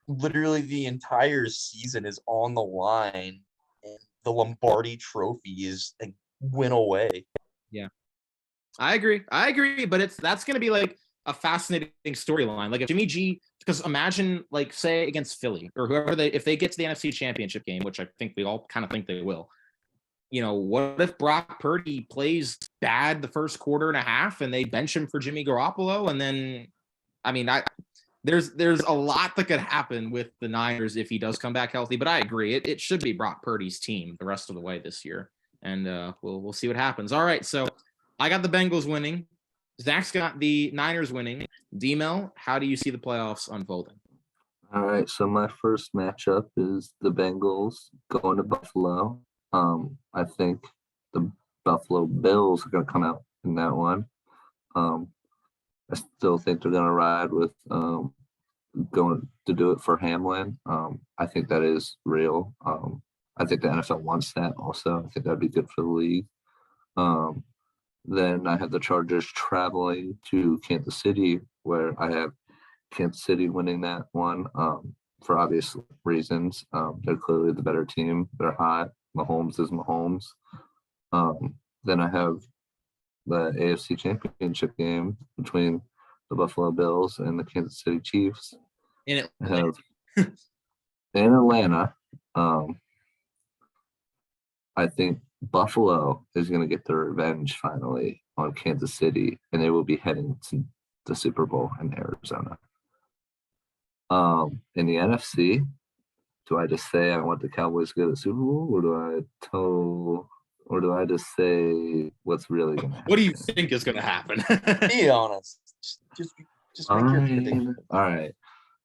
literally the entire season is on the line and the Lombardi trophy is a win away. Yeah. I agree, but that's going to be like a fascinating storyline. Like if Jimmy G, because imagine like say against Philly or whoever if they get to the NFC Championship game, which I think we all kind of think they will. You know, what if Brock Purdy plays bad the first quarter and a half and they bench him for Jimmy Garoppolo? And then, I mean, there's a lot that could happen with the Niners if he does come back healthy. But I agree, it should be Brock Purdy's team the rest of the way this year, and we'll see what happens. All right, so I got the Bengals winning. Zach's got the Niners winning. D-Mel, how do you see the playoffs unfolding? All right, so my first matchup is the Bengals going to Buffalo. I think the Buffalo Bills are going to come out in that one. I still think they're going to ride with going to do it for Hamlin. I think that is real. I think the NFL wants that also. I think that'd be good for the league. Then I have the Chargers traveling to Kansas City, where I have Kansas City winning that one for obvious reasons. They're clearly the better team. They're hot. Mahomes is Mahomes. Then I have the AFC Championship game between the Buffalo Bills and the Kansas City Chiefs. In I have in Atlanta. I think Buffalo is going to get their revenge finally on Kansas City, and they will be heading to the Super Bowl in Arizona. In the NFC, do I just say I want the Cowboys to go to the Super Bowl, or do I just say what's really going to happen? What do you think is going to happen? Be honest. Just make your prediction. All right.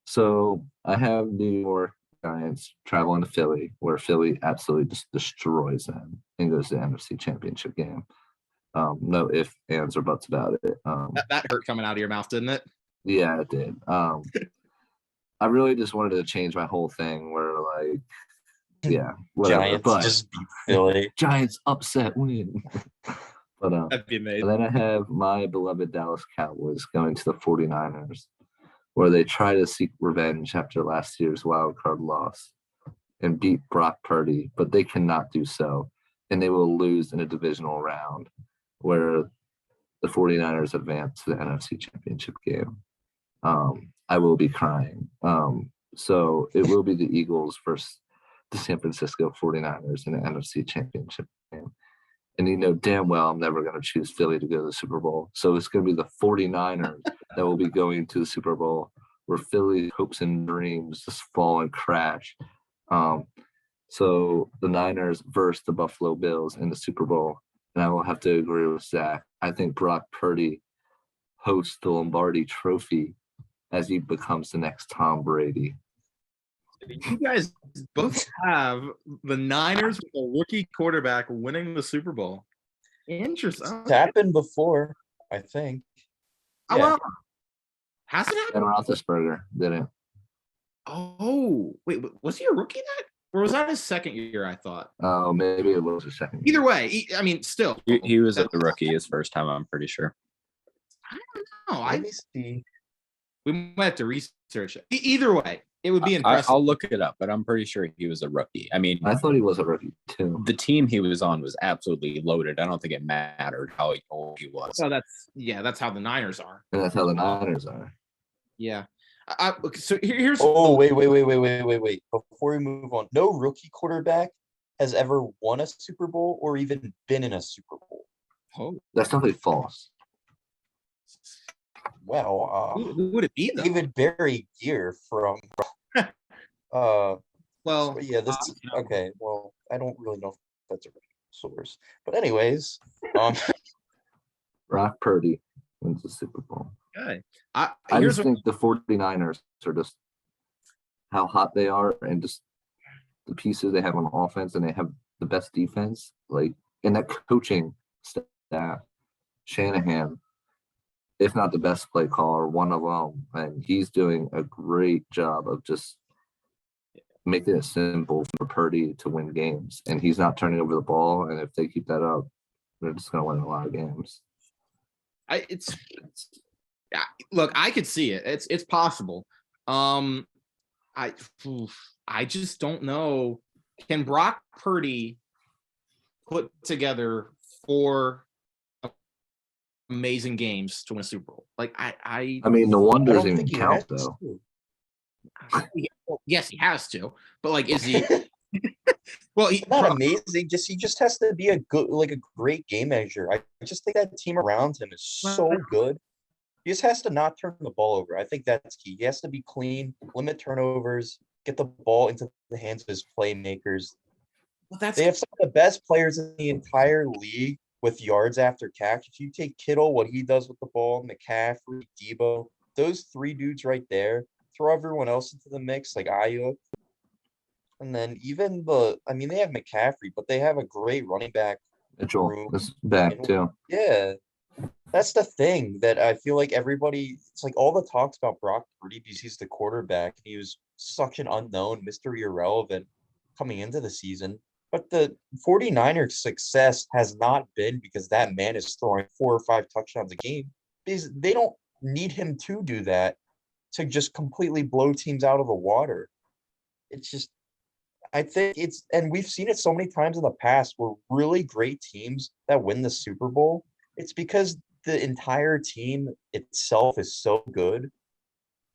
So I have New York Giants traveling to Philly, where Philly absolutely just destroys them and goes to the NFC Championship game. No ifs, ands, or buts about it. That hurt coming out of your mouth, didn't it? Yeah, it did. I really just wanted to change my whole thing where, like, yeah, whatever. Giants but just beat Philly. Giants upset win. But That'd be amazing. and then I have my beloved Dallas Cowboys going to the 49ers, where they try to seek revenge after last year's wild card loss and beat Brock Purdy, but they cannot do so. And they will lose in a divisional round where the 49ers advance to the NFC Championship game. I will be crying. So it will be the Eagles versus the San Francisco 49ers in the NFC Championship game. And you know damn well I'm never going to choose Philly to go to the Super Bowl. So it's going to be the 49ers that will be going to the Super Bowl, where Philly's hopes and dreams just fall and crash. So the Niners versus the Buffalo Bills in the Super Bowl. And I will have to agree with Zach. I think Brock Purdy hosts the Lombardi Trophy as he becomes the next Tom Brady. You guys both have the Niners with a rookie quarterback winning the Super Bowl. Interesting. It's happened before, I think. Oh, Yeah. well, has it And happened? Roethlisberger didn't. Oh, wait, was he a rookie that? Or was that his second year, I thought? Oh, maybe it was a second. Either way, I mean, still. He was a rookie his first time, I'm pretty sure. I don't know. Let me see. We might have to research it. Either way, it would be impressive. I'll look it up, but I'm pretty sure he was a rookie. I mean, I thought he was a rookie too. the team he was on was absolutely loaded. I don't think it mattered how old he was. So that's how the Niners are. And that's how the Niners are. Yeah. So here's. Oh, wait. Before we move on, no rookie quarterback has ever won a Super Bowl or even been in a Super Bowl. Oh, That's definitely false. Wow. who would it be though? David Barry Gear from Well, yeah, this okay. Well, I don't really know if that's a source. But anyways, Brock Purdy wins the Super Bowl. okay. I Here's just think the 49ers are just how hot they are and just the pieces they have on offense, and they have the best defense. Like, in that coaching staff, Shanahan, if not the best play caller, one of them, and he's doing a great job of just making it simple for Purdy to win games. And he's not turning over the ball, and if they keep that up, they're just going to win a lot of games. Yeah, look, I could see it. It's possible. I just don't know. Can Brock Purdy put together 4 amazing games to win a Super Bowl? Like I mean, the one I don't doesn't even think he count has though. to. well, yes, he has to. But like, is he? Well, Not amazing. He just has to be a great game manager. I just think that team around him is so good. He just has to not turn the ball over. I think that's key. He has to be clean, limit turnovers, get the ball into the hands of his playmakers. Well, They have some of the best players in the entire league with yards after catch. If you take Kittle, what he does with the ball, McCaffrey, Debo, those 3 dudes right there, throw everyone else into the mix like Ayuk. And then even they have McCaffrey, but they have a great running back. Mitchell is back too. Yeah. That's the thing that I feel like it's like all the talks about Brock Purdy because he's the quarterback. He was such an unknown, Mr. Irrelevant coming into the season. But the 49ers success has not been because that man is throwing 4 or 5 touchdowns a game. Because they don't need him to do that to just completely blow teams out of the water. It's just I think it's and we've seen it so many times in the past where really great teams that win the Super Bowl, it's because the entire team itself is so good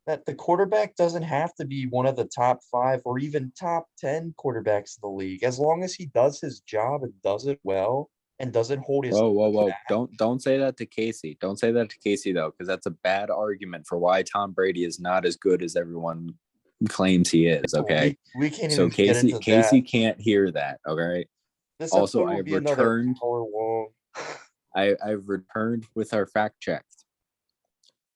that the quarterback doesn't have to be one of the top 5 or even top 10 quarterbacks in the league. As long as he does his job and does it well and doesn't hold his Whoa. Don't say that to Casey. Don't say that to Casey though, because that's a bad argument for why Tom Brady is not as good as everyone claims he is. Okay. We can't So even get into Casey that. can't hear that. Okay. This Also, episode will I've be another returned. hour long. I've returned with our fact check.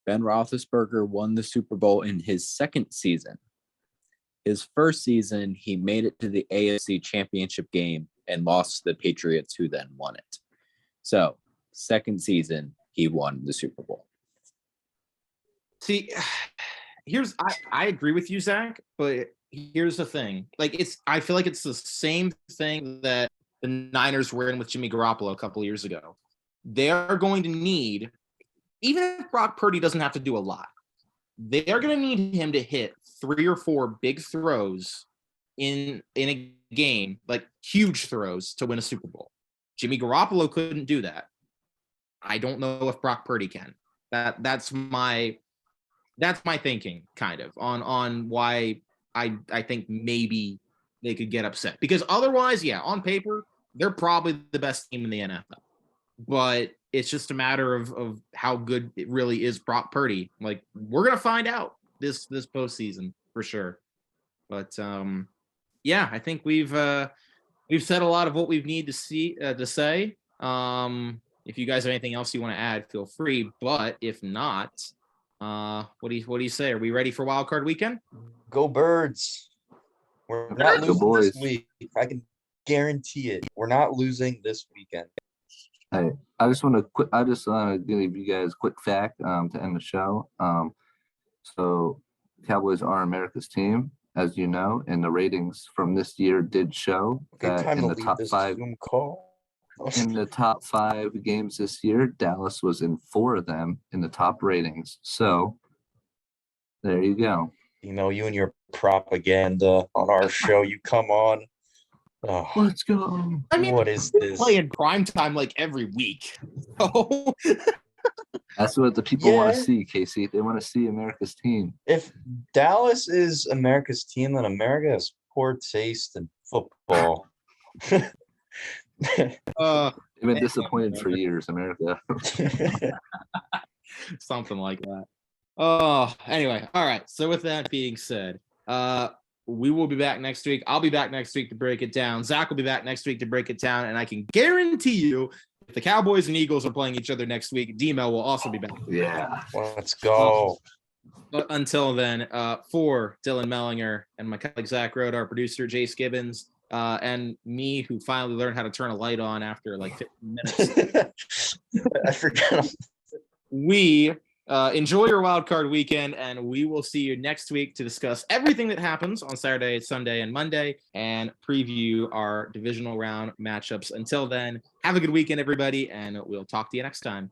Ben Roethlisberger won the Super Bowl in his second season. His first season, he made it to the AFC Championship game and lost to the Patriots, who then won it. So, second season, he won the Super Bowl. See, I agree with you, Zach, but here's the thing. I feel like it's the same thing that the Niners were in with Jimmy Garoppolo a couple of years ago. They are going to need, even if Brock Purdy doesn't have to do a lot, they are going to need him to hit 3 or 4 big throws in a game, like huge throws to win a Super Bowl. Jimmy Garoppolo couldn't do that. I don't know if Brock Purdy can. That's my thinking kind of on why I think maybe they could get upset. Because otherwise, yeah, on paper, they're probably the best team in the NFL. But it's just a matter of how good it really is Brock Purdy. Like, we're gonna find out this postseason for sure. But yeah, I think we've said a lot of what we need to say. If you guys have anything else you want to add, feel free. But if not, what do you say? Are we ready for Wild Card Weekend? Go Birds. We're not Go losing boys. this week. I can guarantee it. We're not losing this weekend. I just want to give you guys a quick fact to end the show. So Cowboys are America's team, as you know, and the ratings from this year did show that Time in to the leave top this 5 Zoom call. in the top 5 games this year, Dallas was in 4 of them in the top ratings. So there you go. You know, you and your propaganda on our show. You come on. Oh, Let's go. I mean, what is we this? play in prime time like every week. So That's what the people want to Yeah. see, Casey. They want to see America's team. If Dallas is America's team, then America has poor taste in football. They've been disappointed for years, America. something like that. Oh, anyway, all right. So with that being said, we will be back next week. I'll be back next week to break it down. Zach will be back next week to break it down, and I can guarantee you, if the Cowboys and Eagles are playing each other next week, D-Mel will also be back. Yeah. Let's go. But until then, for Dylan Mellinger and my colleague Zach Rode, our producer Jace Gibbons, and me, who finally learned how to turn a light on after like 15 minutes. I forgot. We enjoy your wild card weekend, and we will see you next week to discuss everything that happens on Saturday, Sunday, and Monday, and preview our divisional round matchups. Until then, have a good weekend, everybody, and we'll talk to you next time.